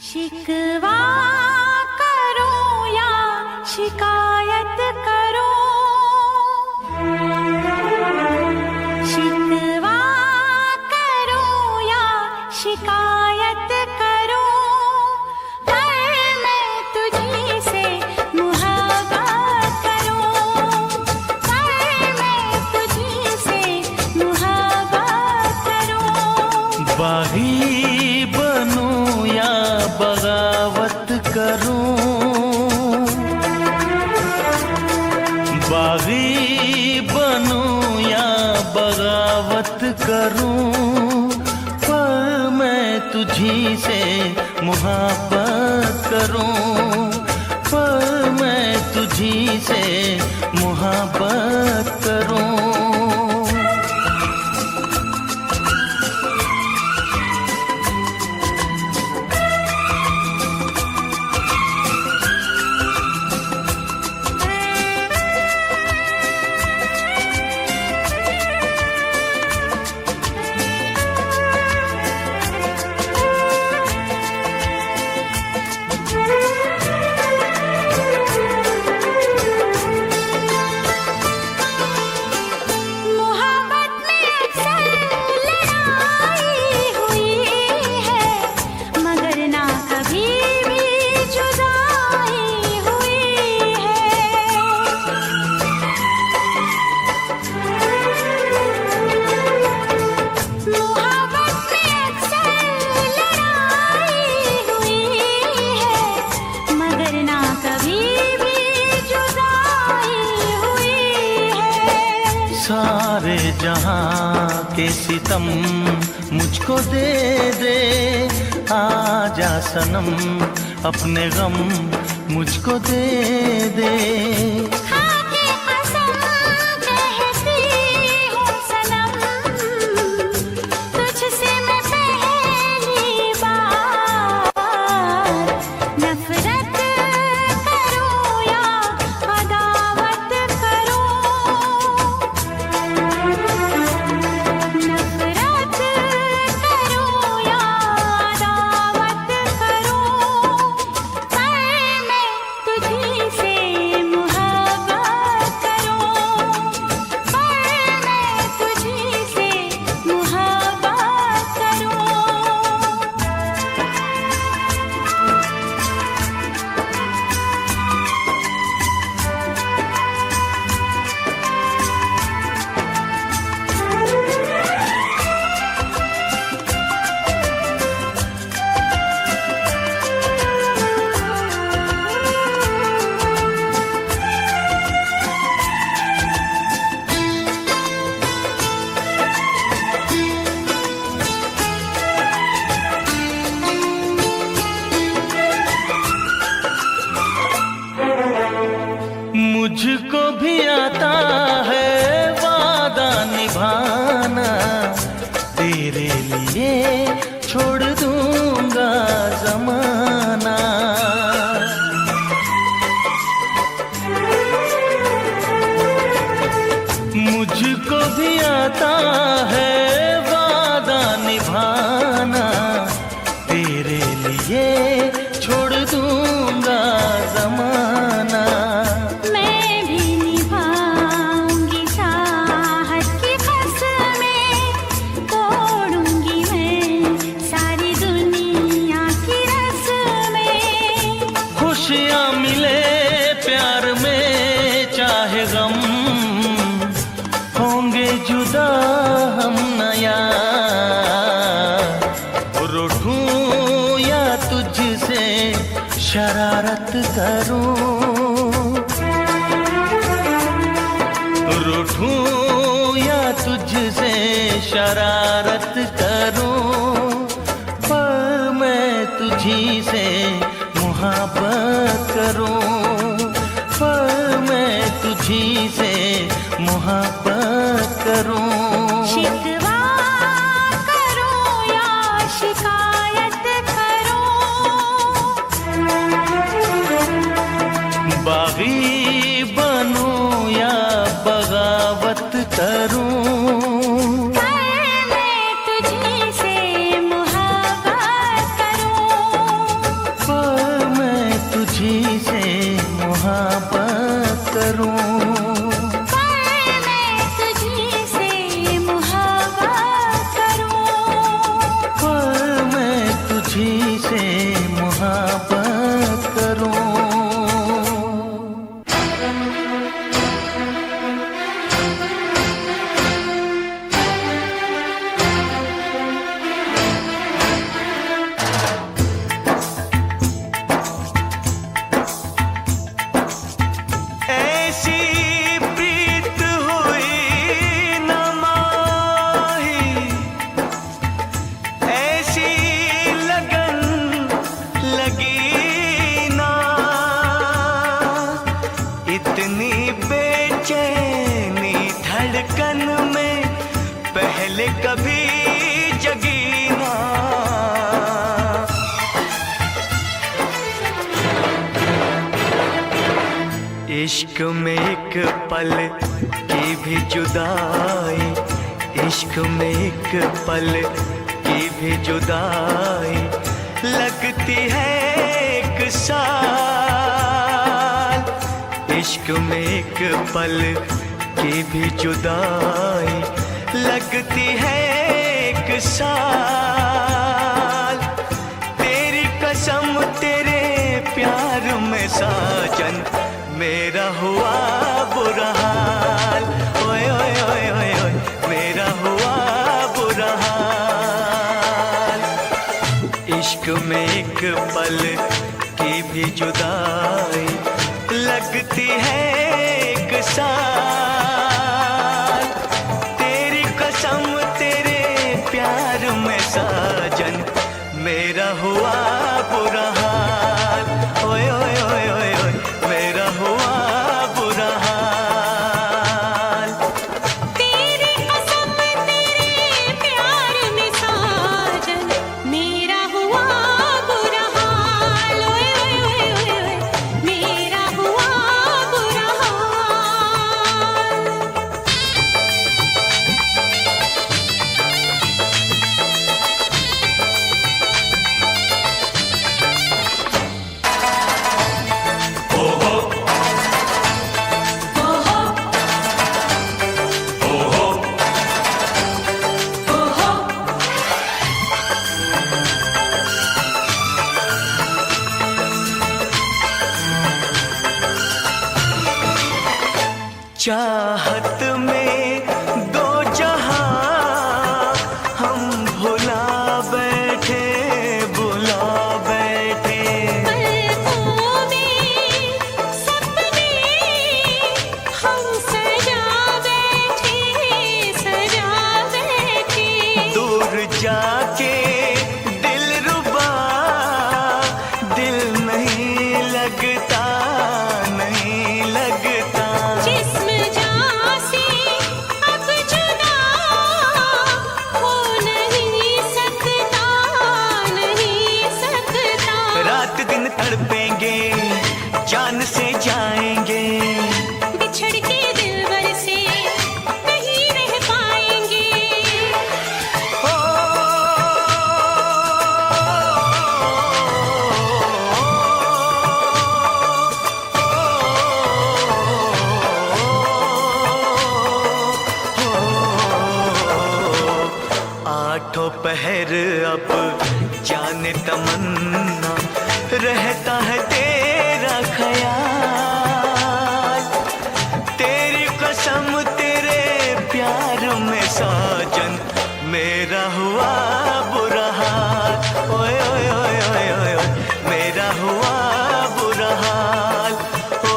शिकवा करो या शिकायत करो, शिकवा करो या शिकायत करो, पर मैं तुझी से मुहब्बत करूं, पर मैं तुझी से मुहब्बत करूं। बागी बनूं या बगावत करूं, बागी बनूं या बगावत करूं, पर मैं तुझी से मुहब्बत करूं, पर मैं तुझी से मुहब्बत करूं। सारे जहां के सितम मुझको दे दे, आजा सनम अपने गम मुझको दे दे। मुझको भी आता है वादा निभाना, तेरे लिए छोड़ दूंगा ज़माना। मुझको भी आता है वादा निभाना, तेरे लिए छोड़ दूंगा ज़माना। खुशियाँ मिले प्यार में चाहे गम, होंगे जुदा हम नया। रूठूं या तुझसे शरारत करूं, रूठूं या तुझसे शरारत करूं, पर मैं तुझी से मुहब्बत करूं, पर मैं तुझी से मुहब्बत करूं। शिकवा करो या शिकायत करो, बागी बनूं या बगावत करूं, पर मैं तुझी से मुहब्बत करूं। तुझसे मोहब्बत करूं। धड़कन में पहले कभी जगी ना। इश्क में एक पल की भी जुदाई, इश्क में एक पल की भी जुदाई लगती है एक साल। इश्क में एक पल की भी जुदाई लगती है एक साल। तेरी कसम तेरे प्यार में साजन मेरा हुआ बुरा हाल। ओए ओए ओए ओए ओए मेरा हुआ बुरा हाल। इश्क में एक पल की भी जुदाई लगती है एक साल। तेरी कसम तेरे प्यार में साजन मेरा हुआ बुरा हाल। ओए ओए ओए ओए ओए मेरा हुआ बुरा हाल। तेरी कसम तेरे प्यार में साजन मेरा हुआ बुरा हाल। ओए ओए ओए ओए मेरा हुआ बुरा हाल। चाहत में दो जहां हम भुला बैठे, भुला बैठे। पलकों में सपने हम सजा बैठे, सजा बैठे। दूर जाके दिलरुबा दिल नहीं लगता, नहीं लगता। जिस्म जान से अब जुदा हो नहीं सकता, नहीं सकता। रात दिन तड़पेंगे जान से जाएंगे, बिछड़ के दिलबर से नहीं रह पाएंगे। ओ, आठों पहर अब जाने तमन्ना रहता है तेरा ख्याल। तेरी कसम तेरे प्यार में साजन मेरा हुआ बुरा हाल। ओए ओए ओए ओए ओए ओए मेरा हुआ बुरा हाल। ओ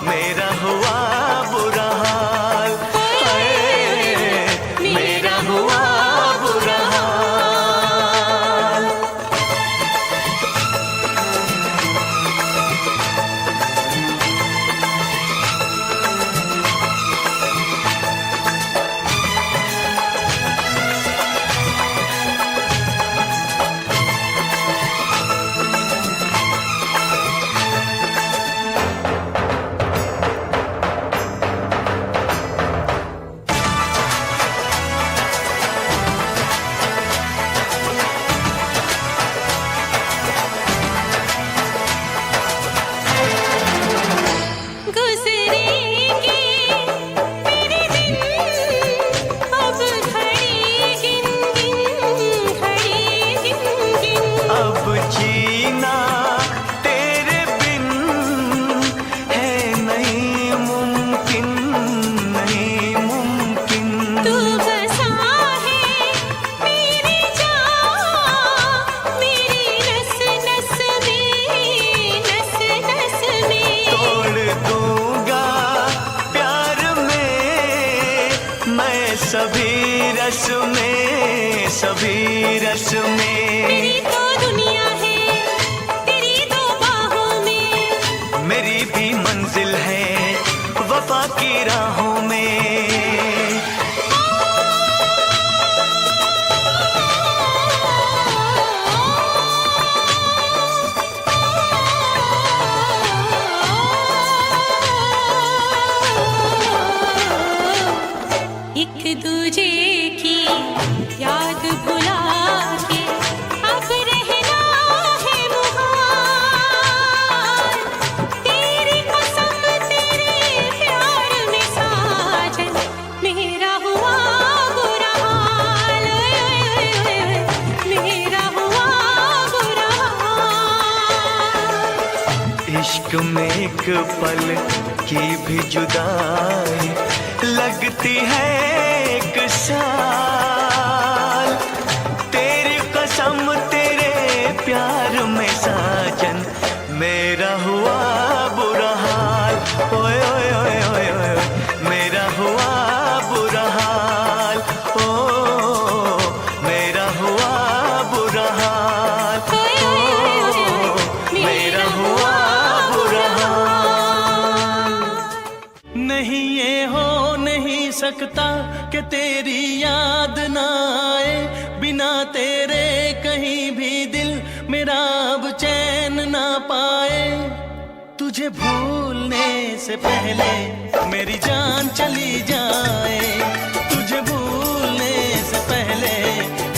मेरा हुआ बुरा हाल। हाय मेरा हुआ बुरा हाल। इश्क में एक पल की भी जुदाई लगती है एक साल। तेरी कसम तेरे प्यार में साजन मेरा हुआ बुरा हाल। ओए ओए ओए ओए ओए मेरा हुआ बुरा हाल। ओ मेरा हुआ बुरा हाल। ओ मेरा हुआ बुरा हाल। नहीं ये हो नहीं सकता कि तेरी याद ना आए, बिना तेरे कहीं भी दिल मेरा अब चैन ना पाए। तुझे भूलने से पहले मेरी जान चली जाए, तुझे भूलने से पहले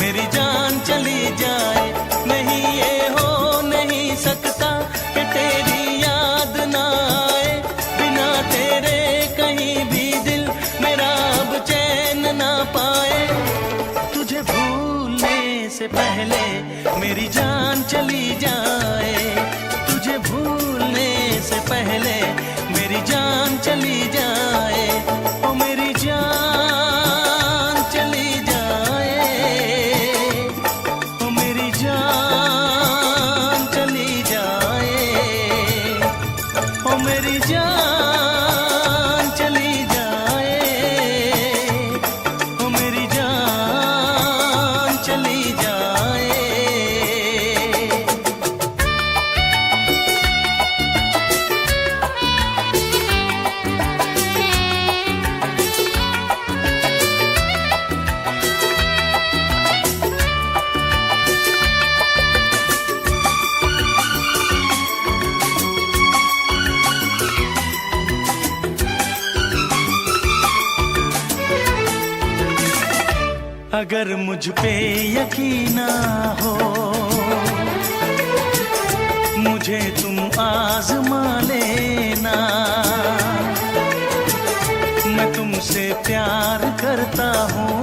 मेरी जान चली जाए। नहीं ये हो नहीं सकता कि तेरी याद ना आए, बिना तेरे कहीं भी दिल मेरा अब चैन ना पाए। तुझे भूलने से पहले मेरी जान चली जाए, तुझे भूलने से पहले मेरी जान चली जाए। ओ मेरी जान चली जाए, ओ मेरी जान चली जाए, ओ मेरी जान चली जाए, ओ मेरी जान चली जाए। अगर मुझ पे यकीन ना हो, मुझे तुम आजमा लेना। मैं तुमसे प्यार करता हूँ,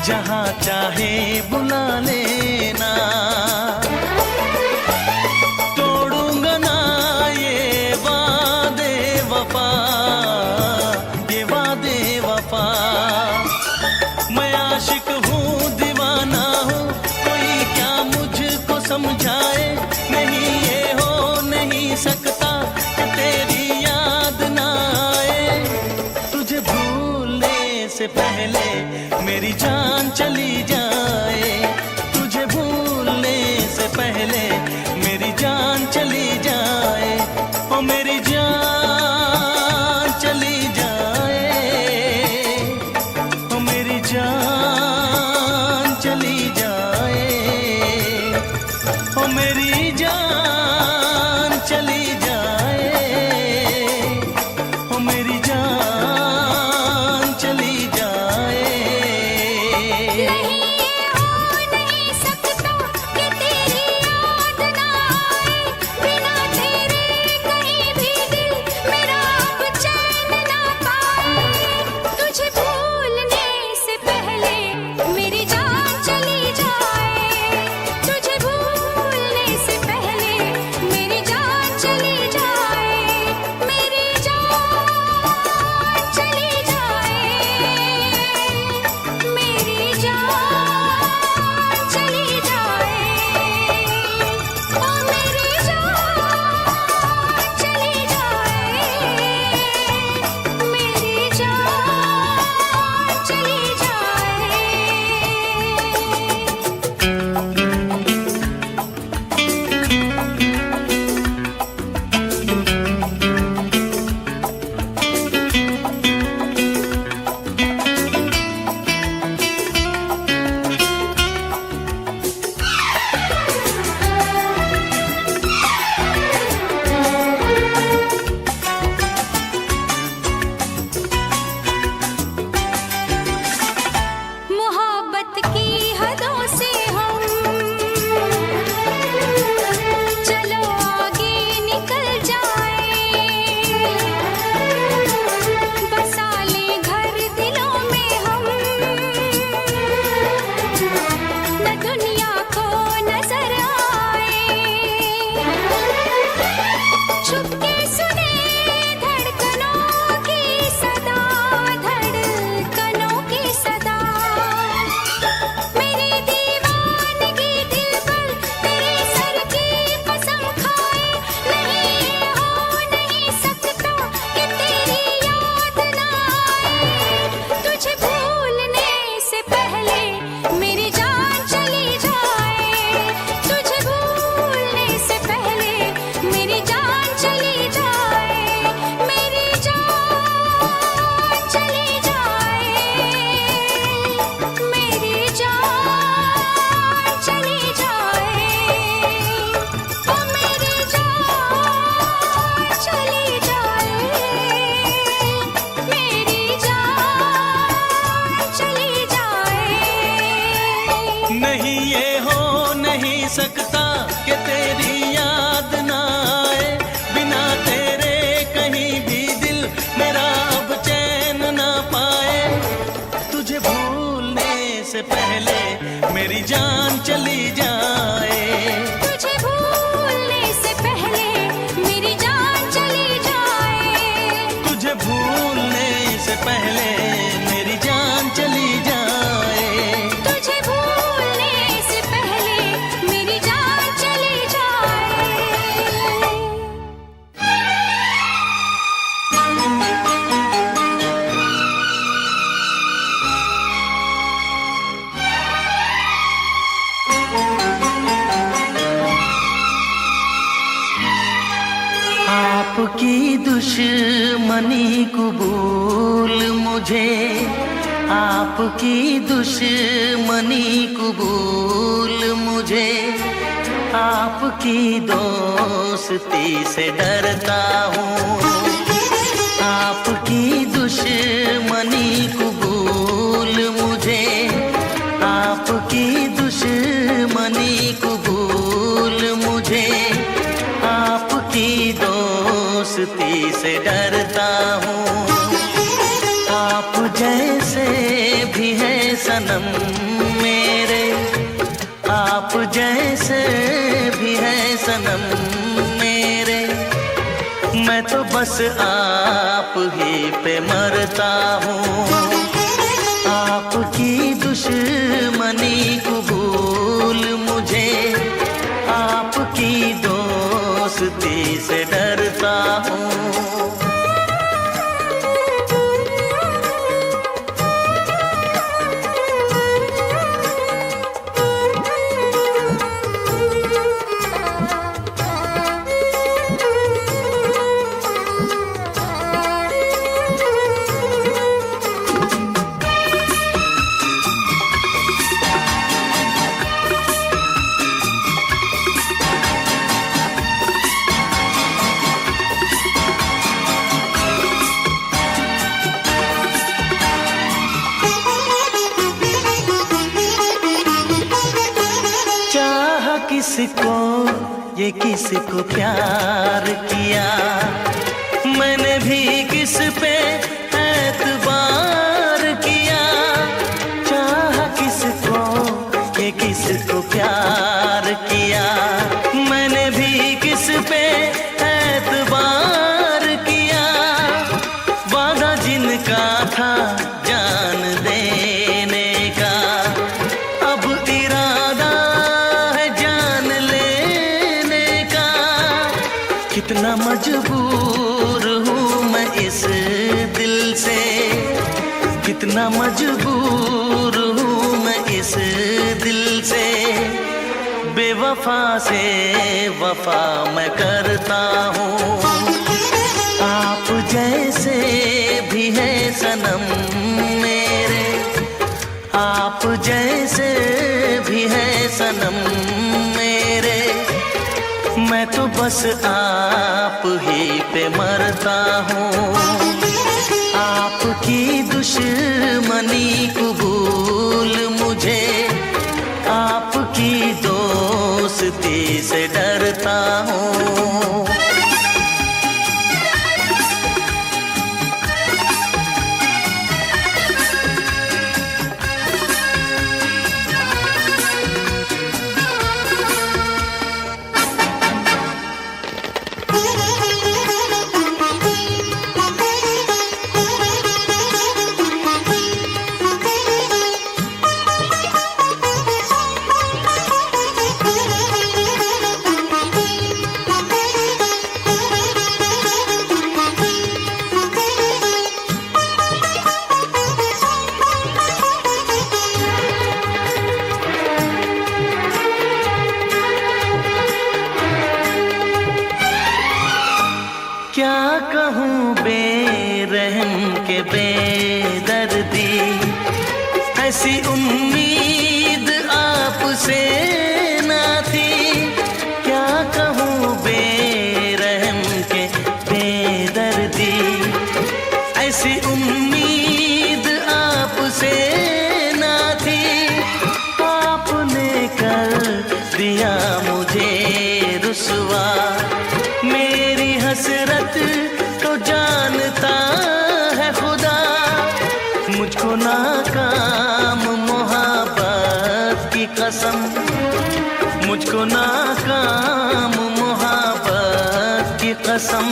जहाँ चाहे बुला लेना। तोड़ूंगा ना ये वादे वफा, ये वादे वफा। मैं आशिक हूँ दीवाना हूँ, कोई क्या मुझको समझाए। नहीं ये हो नहीं सकता कि तेरी याद ना आए। तुझे भूलने से पहले मेरी जान चली जाए, तुझे भूलने से पहले मेरी जान चली जाए। ओ मेरी जान चली जाए, ओ मेरी जान चली जाए, ओ मेरी जान चली जाए, ओ मेरी जान चली जाए। नहीं हो नहीं सकता कि तेरी याद ना आए, बिना तेरे कहीं भी दिल मेरा अब चैन ना पाए। तुझे भूलने से पहले मेरी जान चली जाए, तुझे भूलने से पहले हो नहीं सकता कि तेरी याद ना आए, बिना तेरे कहीं भी दिल मेरा अब चैन ना पाए। तुझे भूलने से पहले मेरी जान चली जाए, तुझे भूलने से पहले मेरी जान चली जाए, तुझे भूलने से पहले मेरी जान चली जाए। तुझे भूलने से पहले मेरी जान चली जाए। आपकी दुश्मनी कबूल मुझे, आपकी दुश्मनी कबूल मुझे, आपकी दोस्ती से डरता हूँ। आपकी दुश्मनी कबूल मुझे, आपकी दुश्मनी कबूल मुझे, आपकी दोस्ती से डरता हूँ। आप जैसे भी है सनम मेरे, आप जैसे भी है सनम मेरे, मैं तो बस आप ही पे मरता हूँ। आपकी दुश्मनी कबूल मुझे, आपकी दोस्ती से डरता हूँ। किसको ये किसको प्यार किया, मैंने भी किस पे एतबार किया। चाह किसको ये किसको प्यार किया, मैंने भी किस पे एतबार किया। वादा जिनका था जान देने का, अब इरादा कितना मजबूर हूँ मैं इस दिल से, कितना मजबूर हूँ मैं इस दिल से। बेवफा से वफा मैं करता हूँ। आप जैसे भी है सनम मेरे, आप जैसे भी है सनम मेरे, मैं तो बस आप ही पे मरता हूँ। आपकी दुश्मनी कबूल मुझे, आपकी दोस्ती से डरता हूँ। क्या कहूँ बेरहम के बेदर्दी, ऐसी उम्मीद आपसे ना थी। क्या कहूँ बेरहम के बेदर्दी, ऐसी उम्मीद आपसे ना थी। आपने कर दिया मुझे रुसवा। मेरी हसरत तो जानता है खुदा, मुझको नाकाम मोहब्बत की कसम, मुझको नाकाम मोहब्बत की कसम।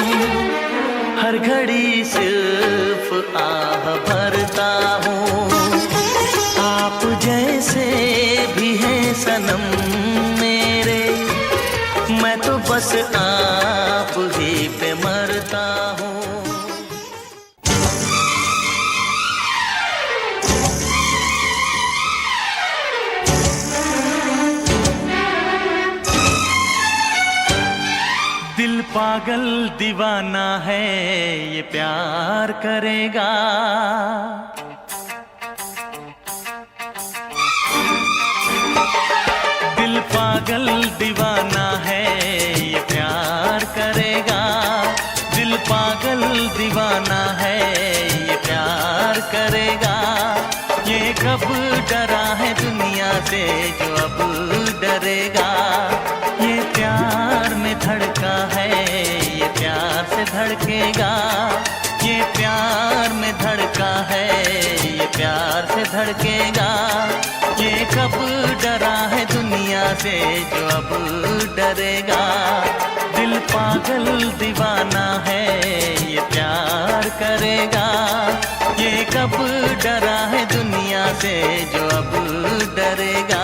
हर घड़ी सिर्फ आह भरता हूँ, आप जैसे भी हैं सनम मेरे, मैं तो बस आप ही पे मरता हूँ। दिल पागल दीवाना है, ये प्यार करेगा। दिल पागल दीवाना है, ये प्यार करेगा। दिल पागल दीवाना है, ये प्यार करेगा। ये कब डरा है दुनिया से जो अब डरेगा। ये प्यार में धड़का है, ये प्यार से धड़केगा। ये प्यार में धड़का है, ये प्यार से धड़केगा। ये कब डरा है दुनिया से जो अब डरेगा। दिल पागल दीवाना है, ये प्यार करेगा। ये कब डरा है दुनिया से जो अब डरेगा।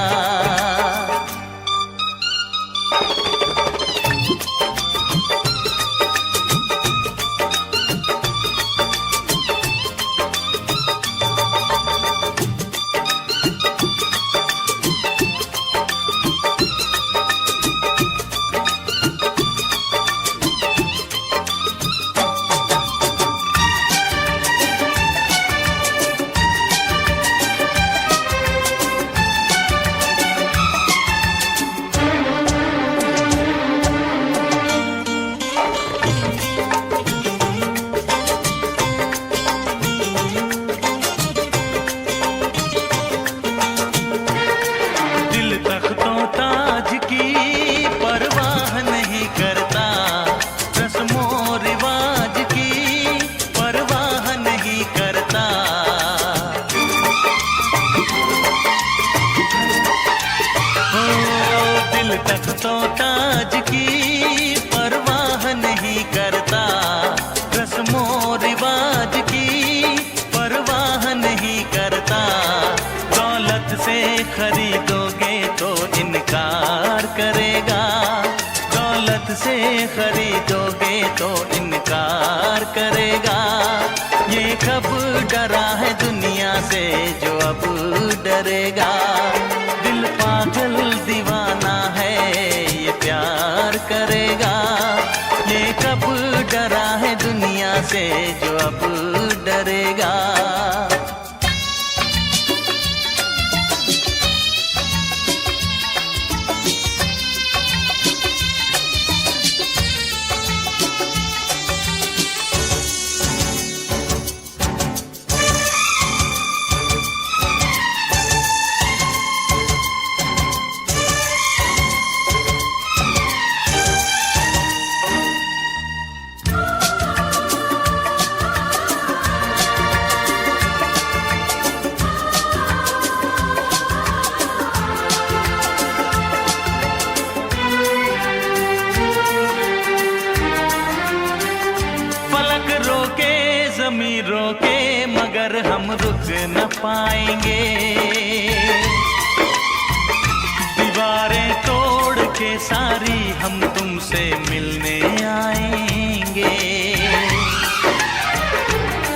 तो ताज की परवाह नहीं करता, रस्मों रिवाज की परवाह नहीं करता। दौलत से खरीदोगे तो इनकार करेगा, दौलत से खरीदोगे तो इनकार करेगा। ये कब डरा है दुनिया से जो अब डरेगा। दिल पागल दीवाना है, ये प्यार करेगा। ये कब डरा है दुनिया से जो अब डरेगा। ज़मीं रोके मगर हम रुक न पाएंगे। दीवारें तोड़ के सारी हम तुमसे मिलने आएंगे।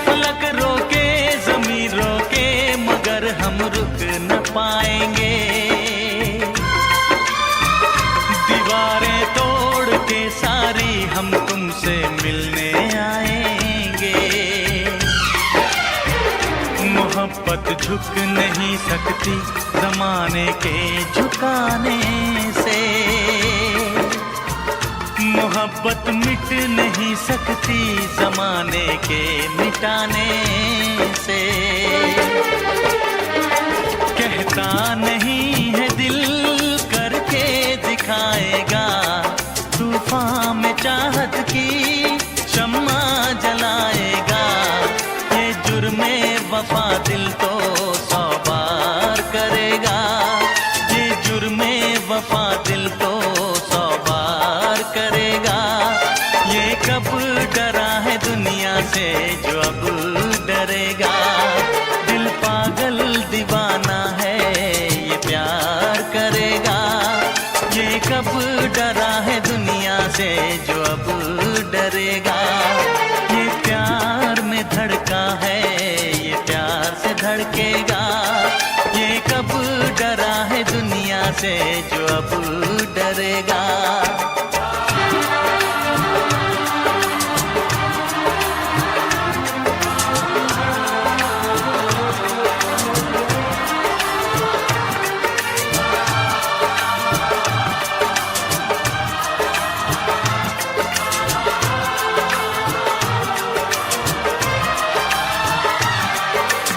फलक रोके ज़मीं रोके मगर हम रुक न पाएंगे। दीवारें तोड़ के सारी हम तुमसे मिलने आएंगे। मोहब्बत झुक नहीं सकती ज़माने के झुकाने से। मोहब्बत मिट नहीं सकती ज़माने के मिटाने से। कहता नहीं है दिल करके कब डरा है दुनिया से जो अब डरेगा। ये प्यार में धड़का है, ये प्यार से धड़केगा। ये कब डरा है दुनिया से जो अब डरेगा।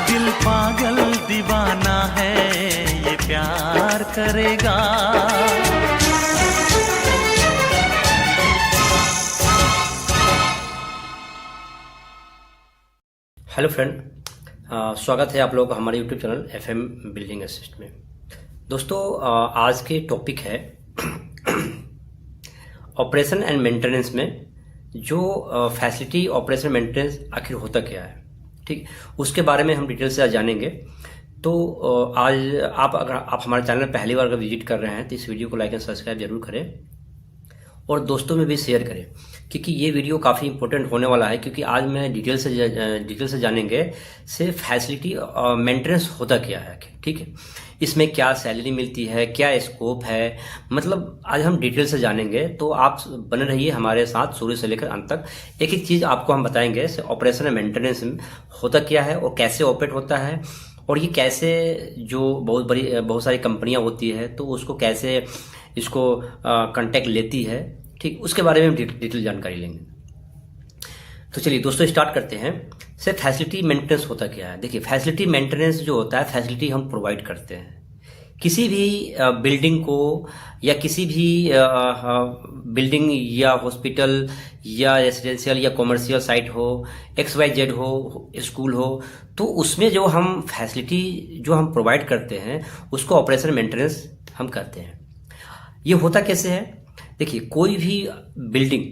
दिल पागल दीवाना है, ये प्यार करेगा। हेलो फ्रेंड, स्वागत है आप लोगों का हमारे YouTube channel FM building assist में। दोस्तों, आज के टॉपिक है ऑपरेशन एंड मेंटेनेंस में जो फैसिलिटी ऑपरेशन मेंटेनेंस आखिर होता क्या है, ठीक, उसके बारे में हम डिटेल से आज जानेंगे। तो आज अगर आप हमारे चैनल पहली बार अगर विजिट कर रहे हैं तो इस वीडियो को लाइक एंड सब्सक्राइब जरूर करें और दोस्तों में भी शेयर करें, क्योंकि ये वीडियो काफ़ी इंपॉर्टेंट होने वाला है। क्योंकि आज मैं डिटेल से जानेंगे से फैसिलिटी मेंटेनेंस होता क्या है, ठीक है, इसमें क्या सैलरी मिलती है, क्या स्कोप है, मतलब आज हम डिटेल से जानेंगे। तो आप बने रहिए हमारे साथ शुरू से लेकर अंत तक। एक एक चीज़ आपको हम बताएंगे ऑपरेशन एंड मेंटेनेंस होता क्या है और कैसे ऑपरेट होता है, और ये कैसे जो बहुत सारी कंपनियां होती है तो उसको कैसे इसको कांटेक्ट लेती है, ठीक, उसके बारे में हम डिटेल जानकारी लेंगे। तो चलिए दोस्तों स्टार्ट करते हैं। से फैसिलिटी मेंटेनेंस होता क्या है। देखिए, फैसिलिटी मेंटेनेंस जो होता है, फैसिलिटी हम प्रोवाइड करते हैं किसी भी बिल्डिंग को, या किसी भी बिल्डिंग या हॉस्पिटल या रेजिडेंशियल या कॉमर्शियल साइट हो, XYZ हो, स्कूल हो, तो उसमें जो हम फैसिलिटी जो हम प्रोवाइड करते हैं उसको ऑपरेशन मेंटेनेंस हम करते हैं। ये होता कैसे है। देखिए, कोई भी बिल्डिंग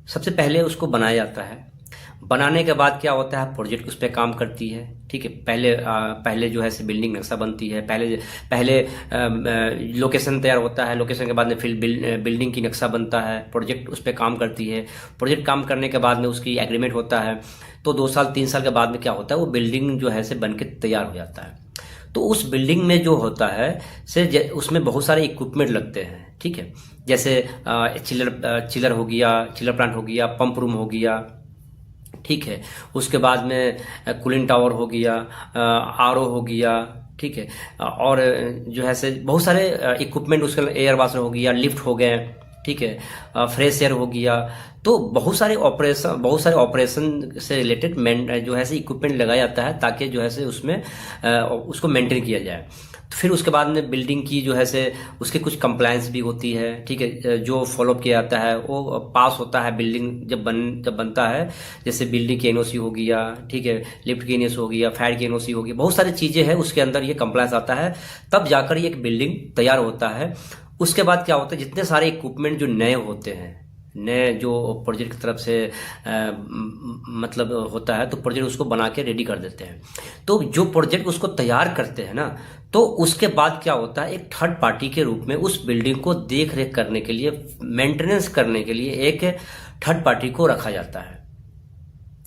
सबसे पहले उसको बनाया जाता है। बनाने के बाद क्या होता है, प्रोजेक्ट उस पर काम करती है, ठीक है। पहले जो है से बिल्डिंग नक्शा बनती है, पहले लोकेशन तैयार होता है, लोकेशन के बाद में फिर बिल्डिंग की नक्शा बनता है, प्रोजेक्ट उस पर काम करती है। प्रोजेक्ट काम करने के बाद में उसकी एग्रीमेंट होता है, तो 2 साल 3 साल के बाद में क्या होता है, वो बिल्डिंग जो है से बन के तैयार हो जाता है। तो उस बिल्डिंग में जो होता है से उसमें बहुत सारे इक्विपमेंट लगते हैं, ठीक है, जैसे चिलर हो गया, चिलर प्लांट हो गया, पंप रूम हो गया, ठीक है। उसके बाद में कूलिंग टावर हो गया, RO हो गया, ठीक है, और जो है से बहुत सारे इक्विपमेंट, उसके एयर वाशर हो गया, लिफ्ट हो गए, ठीक है, फ्रेश एयर हो गया। तो बहुत सारे ऑपरेशन से रिलेटेड जो है से इक्विपमेंट लगाया जाता है ताकि जो है से उसमें उसको मेंटेन किया जाए। तो फिर उसके बाद में बिल्डिंग की जो है से उसके कुछ कंप्लायंस भी होती है, ठीक है, जो फॉलोअप किया जाता है वो पास होता है बिल्डिंग जब बनता है। जैसे बिल्डिंग की NOC हो गया, ठीक है, लिफ्ट की NOC हो गया, फायर की NOC हो गई, बहुत सारी चीजें हैं उसके अंदर ये कंप्लायंस आता है, तब जाकर ये एक बिल्डिंग तैयार होता है। उसके बाद क्या होता है, जितने सारे इक्विपमेंट जो नए होते हैं, नए जो प्रोजेक्ट की तरफ से मतलब होता है, तो प्रोजेक्ट उसको बना के रेडी कर देते हैं। तो जो प्रोजेक्ट उसको तैयार करते हैं ना, तो उसके बाद क्या होता है, एक थर्ड पार्टी के रूप में उस बिल्डिंग को देख रेख करने के लिए, मेंटेनेंस करने के लिए एक थर्ड पार्टी को रखा जाता है।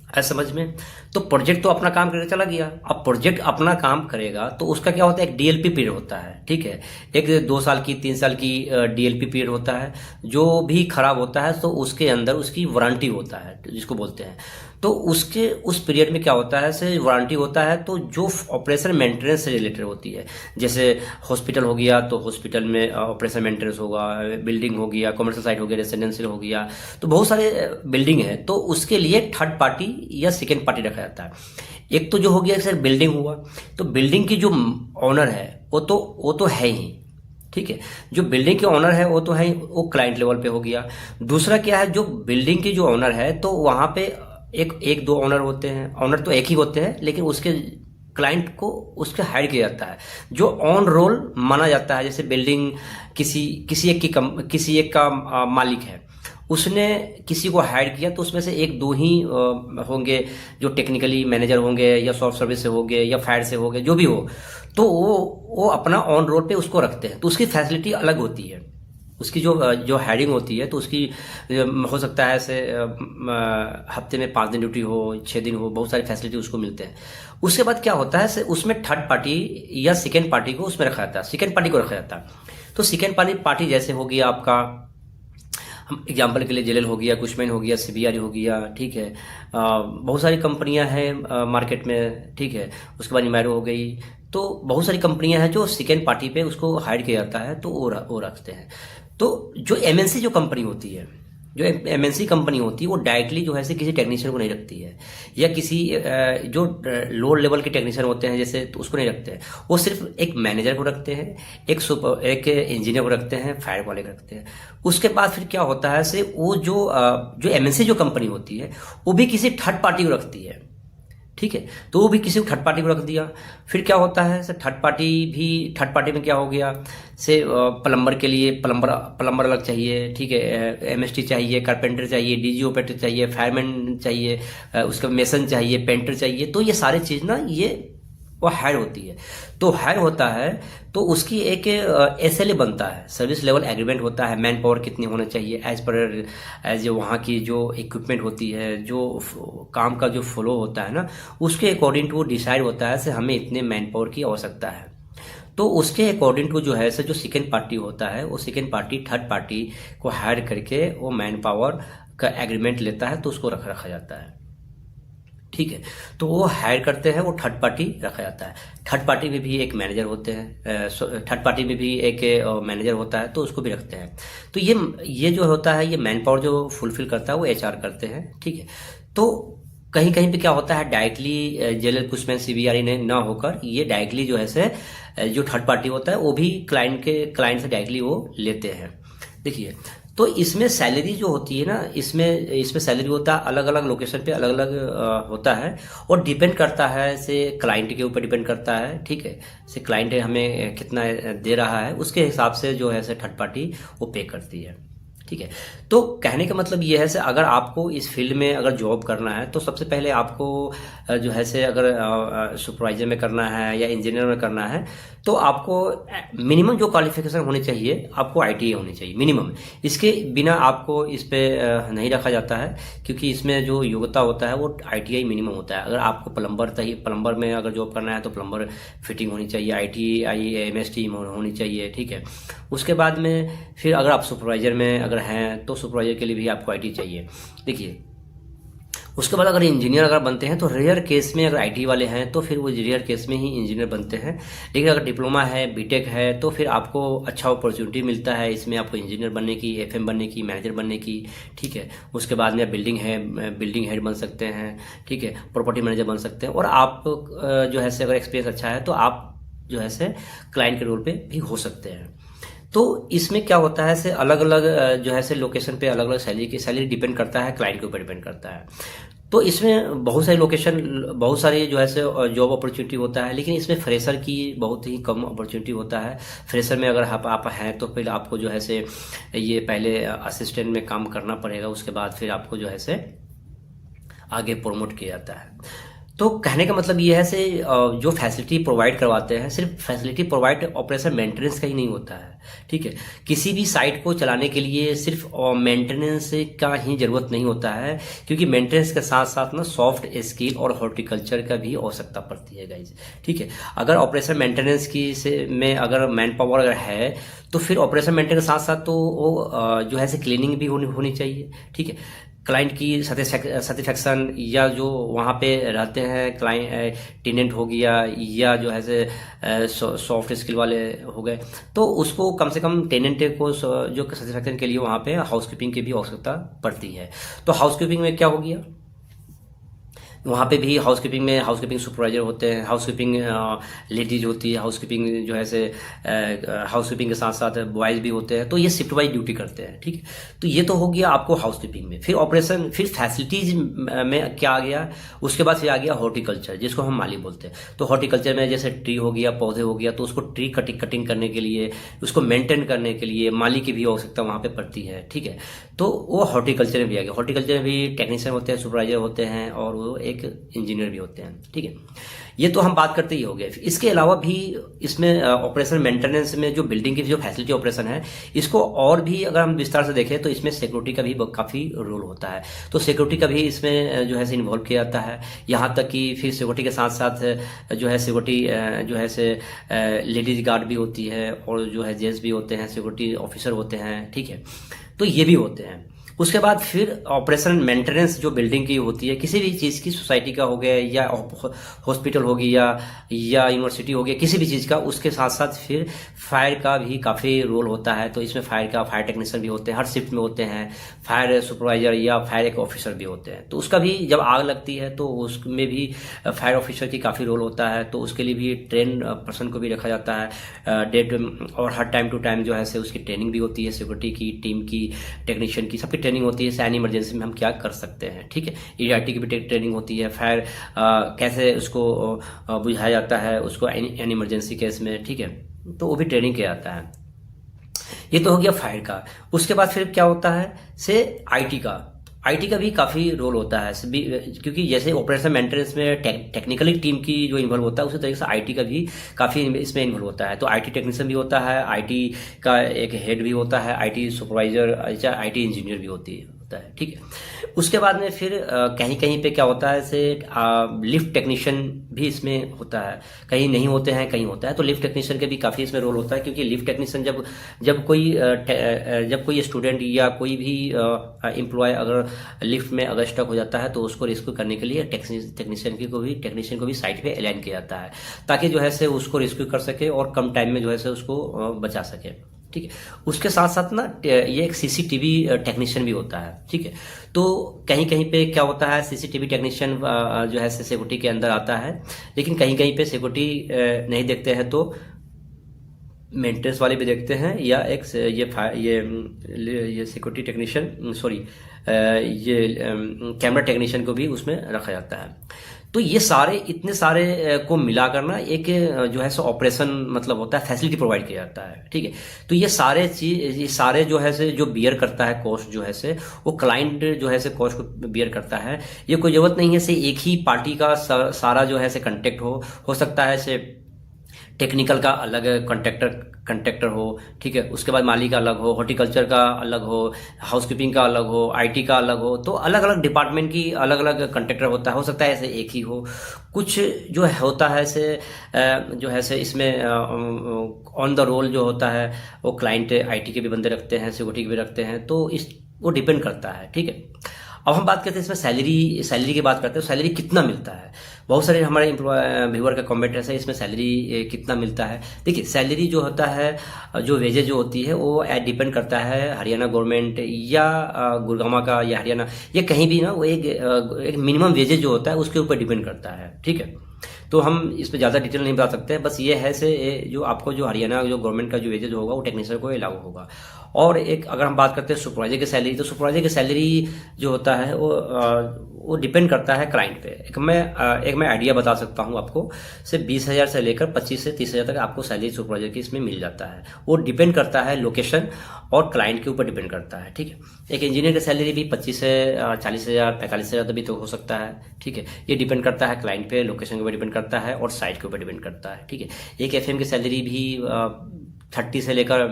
ऐसा समझ में। तो प्रोजेक्ट तो अपना काम करके चला गया, अब प्रोजेक्ट अपना काम करेगा तो उसका क्या होता है, एक DLP पीरियड होता है, ठीक है, एक 2 साल की 3 साल की DLP पीरियड होता है। जो भी खराब होता है तो उसके अंदर उसकी वारंटी होता है जिसको बोलते हैं। तो उसके उस पीरियड में क्या होता है, से वारंटी होता है, तो जो ऑपरेशन मेंटेनेंस से रिलेटेड होती है, जैसे हॉस्पिटल हो गया तो हॉस्पिटल में ऑपरेशन मेंटेनेंस होगा, बिल्डिंग हो गया, कमर्शियल साइट हो गया, रेसिडेंशियल हो गया, तो बहुत सारे बिल्डिंग है, तो उसके लिए थर्ड पार्टी या सेकेंड पार्टी रखा जाता है। एक तो जो हो गया सर बिल्डिंग हुआ, तो बिल्डिंग की जो ऑनर है वो तो है ही, ठीक है, जो बिल्डिंग के ऑनर है वो तो है, वो क्लाइंट लेवल पे हो गया। दूसरा क्या है, जो बिल्डिंग की जो ऑनर है तो वहां पे एक दो ऑनर होते हैं, ऑनर तो एक ही होते हैं, लेकिन उसके क्लाइंट को उसके हायर किया जाता है, जो ऑन रोल माना जाता है। जैसे बिल्डिंग किसी एक का मालिक है, उसने किसी को हायर किया, तो उसमें से 1-2 ही होंगे जो टेक्निकली मैनेजर होंगे, या सॉफ्ट सर्विस से होंगे, या फायर से होंगे, जो भी हो, तो वो अपना ऑन रोल पे उसको रखते हैं, तो उसकी फैसिलिटी अलग होती है। उसकी जो हायरिंग होती है तो उसकी हो सकता है ऐसे हफ्ते में 5 दिन ड्यूटी हो, 6 दिन हो, बहुत सारी फैसिलिटी उसको मिलते हैं। उसके बाद क्या होता है उसमें थर्ड पार्टी या सेकेंड पार्टी को उसमें रखा जाता है, सेकेंड पार्टी को रखा जाता है। तो सेकेंड पार्टी जैसे हो गया आपका, हम एग्जाम्पल के लिए जेएलएल हो गया, कुशमैन हो गया, सीबीआरई हो गया, ठीक है, बहुत सारी कंपनियां हैं मार्केट में, ठीक है। उसके बाद इमैरो हो गई, तो बहुत सारी कंपनियां हैं जो सेकेंड पार्टी पे उसको हायर किया जाता है, तो वो रखते हैं। तो जो एमएनसी जो कंपनी होती है, जो एमएनसी कंपनी होती है, वो डायरेक्टली जो है से किसी टेक्नीशियन को नहीं रखती है, या किसी जो लोअर लेवल के टेक्नीशियन होते हैं जैसे, तो उसको नहीं रखते हैं। वो सिर्फ एक मैनेजर को रखते हैं, एक इंजीनियर को रखते हैं, फायर वाले को रखते हैं। उसके बाद फिर क्या होता है से वो जो एमएनसी जो कंपनी होती है वो भी किसी थर्ड पार्टी को रखती है, ठीक है। तो वो भी किसी को थर्ड पार्टी को रख दिया। फिर क्या होता है सर, थर्ड पार्टी में क्या हो गया से, प्लम्बर के लिए प्लम्बर अलग चाहिए, ठीक है, एमएसटी चाहिए, कारपेंटर चाहिए, डीजी ऑपरेटर चाहिए, फायरमैन चाहिए, उसका मेसन चाहिए, पेंटर चाहिए। तो ये सारी चीज ना ये वो हायर होती है। तो हायर होता है तो उसकी एक एसएलए बनता है, सर्विस लेवल एग्रीमेंट होता है, मैन पावर कितनी होना चाहिए एज वहाँ की जो इक्विपमेंट होती है, जो काम का जो फ्लो होता है ना, उसके अकॉर्डिंग टू वो डिसाइड होता है से हमें इतने मैन पावर की आवश्यकता है। तो उसके अकॉर्डिंग टू जो है जो सेकेंड पार्टी होता है, वो सेकेंड पार्टी थर्ड पार्टी को हायर करके वो मैन पावर का एग्रीमेंट लेता है, तो उसको रखा जाता है, ठीक है। तो वो हायर करते हैं, वो थर्ड पार्टी रखा जाता है। थर्ड पार्टी में भी एक मैनेजर होते हैं, थर्ड पार्टी में भी एक मैनेजर होता है, तो उसको भी रखते हैं। तो ये जो होता है, ये मैन पावर जो फुलफिल करता है वो एचआर करते हैं, ठीक है। तो कहीं कहीं पे क्या होता है, डायरेक्टली जेएलएल कुशमैन सीबीआरई ने ना होकर ये डायरेक्टली जो है से जो थर्ड पार्टी होता है वो भी क्लाइंट से डायरेक्टली वो लेते हैं। देखिए, तो इसमें सैलरी जो होती है ना, इसमें सैलरी होता है अलग अलग लोकेशन पे अलग अलग होता है, और डिपेंड करता है से क्लाइंट के ऊपर डिपेंड करता है, ठीक है। से क्लाइंट हमें कितना दे रहा है उसके हिसाब से जो है से थर्ड पार्टी वो पे करती है, ठीक है। तो कहने का मतलब ये है से अगर आपको इस फील्ड में अगर जॉब करना है तो सबसे पहले आपको जो है से अगर सुपरवाइजर में करना है या इंजीनियर में करना है तो आपको मिनिमम जो क्वालिफिकेशन होनी चाहिए आपको आईटीआई होनी चाहिए मिनिमम। इसके बिना आपको इस पे नहीं रखा जाता है, क्योंकि इसमें जो योग्यता होता है वो आईटीआई मिनिमम होता है। अगर आपको प्लम्बर में अगर जॉब करना है तो प्लम्बर फिटिंग होनी चाहिए, आईटीआई एमएसटी होनी चाहिए, ठीक है। उसके बाद में फिर अगर आप सुपरवाइजर में अगर हैं तो सुपरवाइजर के लिए भी आपको आईटी चाहिए। देखिए, उसके बाद अगर इंजीनियर अगर बनते हैं तो रेयर केस में अगर आईटी वाले हैं तो फिर वो रेयर केस में ही इंजीनियर बनते हैं। लेकिन अगर डिप्लोमा है, बीटेक है, तो फिर आपको अच्छा अपॉर्चुनिटी मिलता है इसमें आपको इंजीनियर बनने की, एफएम बनने की, मैनेजर बनने की, ठीक है। उसके बाद में बिल्डिंग हेड बन सकते हैं, ठीक है, प्रॉपर्टी मैनेजर बन सकते हैं। और आप जो है से अगर एक्सपीरियंस अच्छा है तो आप जो है से क्लाइंट के रोल पे भी हो सकते हैं। तो इसमें क्या होता है से अलग अलग जो है से लोकेशन पे अलग अलग सैलरी डिपेंड करता है, क्लाइंट के ऊपर डिपेंड करता है। तो इसमें बहुत सारी जो है से जॉब अपॉर्चुनिटी होता है, लेकिन इसमें फ्रेशर की बहुत ही कम अपॉर्चुनिटी होता है। फ्रेशर में अगर आप हैं तो फिर आपको जो है से ये पहले असिस्टेंट में काम करना पड़ेगा, उसके बाद फिर आपको जो है से आगे प्रमोट किया जाता है। तो कहने का मतलब ये है से जो फैसिलिटी प्रोवाइड करवाते हैं, सिर्फ फैसिलिटी प्रोवाइड ऑपरेशन मेंटेनेंस का ही नहीं होता है, ठीक है। किसी भी साइट को चलाने के लिए सिर्फ मेंटेनेंस का ही जरूरत नहीं होता है, क्योंकि मेंटेनेंस के साथ साथ ना सॉफ्ट स्किल और हॉर्टिकल्चर का भी आवश्यकता पड़ती है गाइज, ठीक है। अगर ऑपरेशन मेंटेनेंस में अगर मैन पावर अगर है तो फिर ऑपरेशन मेंटेनेंस के साथ साथ तो वो जो है से क्लीनिंग भी होनी चाहिए, ठीक है। क्लाइंट की सेटिस्फैक्शन या जो वहाँ पे रहते हैं क्लाइंट टेनेंट हो गया या जो है से सॉफ्ट स्किल वाले हो गए, तो उसको कम से कम टेनेंट को जो सेटिस्फैक्शन के लिए वहाँ पे हाउसकीपिंग की भी आवश्यकता पड़ती है। तो हाउसकीपिंग में क्या हो गया, वहाँ पे भी हाउसकीपिंग सुपरवाइजर होते हैं, हाउसकीपिंग लेडीज होती है, हाउसकीपिंग जो है से हाउसकीपिंग के साथ साथ बॉयज भी होते हैं, तो ये शिफ्ट वाइज ड्यूटी करते हैं, ठीक है। तो ये तो हो गया आपको हाउसकीपिंग में। फिर फिर फैसिलिटीज में क्या आ गया, उसके बाद फिर आ गया हॉर्टिकल्चर, जिसको हम माली बोलते हैं। तो हॉर्टिकल्चर में जैसे ट्री हो गया, पौधे हो गया, तो उसको ट्री कटिंग करने के लिए, उसको मेंटेन करने के लिए माली की भी आवश्यकता वहाँ पे पड़ती है, ठीक है। तो वो हॉर्टिकल्चर में भी आ गया। हॉर्टिकल्चर में भी टेक्नीशियन होते हैं, सुपरवाइजर होते हैं, और वो एक एक इंजीनियर भी होते हैं, ठीक है। ये तो हम बात करते ही हो गए। इसके अलावा भी इसमें ऑपरेशन मेंटेनेंस में जो बिल्डिंग की जो फैसिलिटी ऑपरेशन है, इसको और भी अगर हम विस्तार से देखें तो इसमें सिक्योरिटी का भी काफ़ी रोल होता है। तो सिक्योरिटी का भी इसमें जो है इन्वॉल्व किया जाता है। यहाँ तक कि फिर सिक्योरिटी के साथ साथ जो है सिक्योरिटी जो है से लेडीज गार्ड भी होती है, और जो है जेंट्स भी होते हैं, सिक्योरिटी ऑफिसर होते हैं, ठीक है। तो ये भी होते हैं। उसके बाद फिर ऑपरेशन मेंटेनेंस जो बिल्डिंग की होती है, किसी भी चीज़ की, सोसाइटी का हो गया या हॉस्पिटल होगी या यूनिवर्सिटी हो गया, किसी भी चीज़ का, उसके साथ साथ फिर फायर का भी काफ़ी रोल होता है। तो इसमें फायर टेक्नीशियन भी होते हैं, हर शिफ्ट में होते हैं, फायर सुपरवाइजर या फायर एक ऑफिसर भी होते हैं। तो उसका भी जब आग लगती है तो उसमें भी फायर ऑफिसर की काफ़ी रोल होता है। तो उसके लिए भी ट्रेन पर्सन को भी रखा जाता है डेट, और हर टाइम टू टाइम जो है से उसकी ट्रेनिंग भी होती है, सिक्योरिटी की टीम की, टेक्नीशियन की, सबकी ट्रेनिंग होती है। एनी इमरजेंसी में हम क्या कर सकते हैं, ठीक है। EDRT की भी ट्रेनिंग होती है, फायर कैसे उसको बुझाया जाता है उसको एनी इमरजेंसी केस में, ठीक है। तो वो भी ट्रेनिंग किया जाता है। ये तो हो गया फायर का। उसके बाद फिर क्या होता है से IT का भी काफ़ी रोल होता है, क्योंकि जैसे ऑपरेशन मेंटेनेंस में टेक्निकली टीम की जो इन्वॉल्व होता है, उसी तरीके से IT का भी काफ़ी इसमें इन्वॉल्व होता है। तो IT टेक्नीशियन भी होता है, IT का एक हेड भी होता है, IT सुपरवाइजर, IT इंजीनियर भी होता है, ठीक है। उसके बाद में फिर कहीं कहीं पे क्या होता है से लिफ्ट टेक्नीशियन भी इसमें होता है, कहीं नहीं होते हैं, कहीं होता है। तो लिफ्ट टेक्नीशियन के भी काफ़ी इसमें रोल होता है, क्योंकि लिफ्ट टेक्नीशियन जब कोई स्टूडेंट या कोई भी एम्प्लॉय अगर लिफ्ट में अगर स्टक हो जाता है तो उसको रेस्क्यू करने के लिए टेक्नीशियन को भी साइट पे अलाइन किया जाता है, ताकि जो है से उसको रेस्क्यू कर सके और कम टाइम में जो है से उसको बचा सके, ठीक है। उसके साथ साथ ना ये एक CCTV टेक्नीशियन भी होता है, ठीक है। तो कहीं कहीं पे क्या होता है, CCTV टेक्नीशियन जो है सिक्योरिटी के अंदर आता है, लेकिन कहीं कहीं पे सिक्योरिटी नहीं देखते हैं तो मेंटेनेंस वाले भी देखते हैं, या एक ये सिक्योरिटी टेक्नीशियन ये कैमरा टेक्नीशियन को भी उसमें रखा जाता है। तो ये इतने सारे को मिलाकर ना एक जो है सो ऑपरेशन मतलब होता है, फैसिलिटी प्रोवाइड किया जाता है, ठीक है। तो ये सारे जो है से जो बियर करता है कॉस्ट, जो है से वो क्लाइंट जो है से कॉस्ट को बियर करता है। ये कोई जरूरत नहीं है से एक ही पार्टी का सारा जो है से कंटेक्ट हो सकता है से टेक्निकल का अलग कंट्रैक्टर हो, ठीक है। उसके बाद माली का अलग हो, हॉर्टिकल्चर का अलग हो, हाउसकीपिंग का अलग हो, IT का अलग हो। तो अलग अलग डिपार्टमेंट की अलग अलग कंट्रैक्टर होता है। हो सकता है ऐसे एक ही हो, कुछ जो है होता है से जो है से इसमें ऑन द रोल जो होता है वो क्लाइंट IT के भी बंदे रखते हैं, सिक्योरिटी के भी रखते हैं। तो वो डिपेंड करता है, ठीक है। अब हम बात करते हैं इसमें सैलरी की बात करते हैं। सैलरी कितना मिलता है, बहुत सारे हमारे व्यूअर का कमेंट है इसमें सैलरी कितना मिलता है। देखिए सैलरी जो होता है, जो वेजेज जो होती है वो डिपेंड करता है हरियाणा गवर्नमेंट या गुड़गांव का या हरियाणा या कहीं भी ना, वो एक मिनिमम वेजेज जो होता है उसके ऊपर डिपेंड करता है, ठीक है। तो हम इस पर ज़्यादा डिटेल नहीं बता सकते, बस ये है से जो आपको जो हरियाणा जो गवर्नमेंट का जो वेजेज होगा वो टेक्नीशियन को लागू होगा। और एक अगर हम बात करते हैं सुपरवाइजर की सैलरी, तो सुपरवाइजर की सैलरी जो होता है वो डिपेंड करता है क्लाइंट पे। एक मैं आइडिया बता सकता हूँ आपको, सिर्फ 20,000 से लेकर 25 से 30,000 तक आपको सैलरी सुपरवाइजर की इसमें मिल जाता है। वो डिपेंड करता है लोकेशन और क्लाइंट के ऊपर डिपेंड करता है, ठीक है। एक इंजीनियर की सैलरी भी 25 से 40,000 45,000 भी तो हो सकता है, ठीक है। ये डिपेंड करता है क्लाइंट पे, लोकेशन के ऊपर डिपेंड करता है और साइट के ऊपर डिपेंड करता है, ठीक है। एक FM की सैलरी भी 30 से लेकर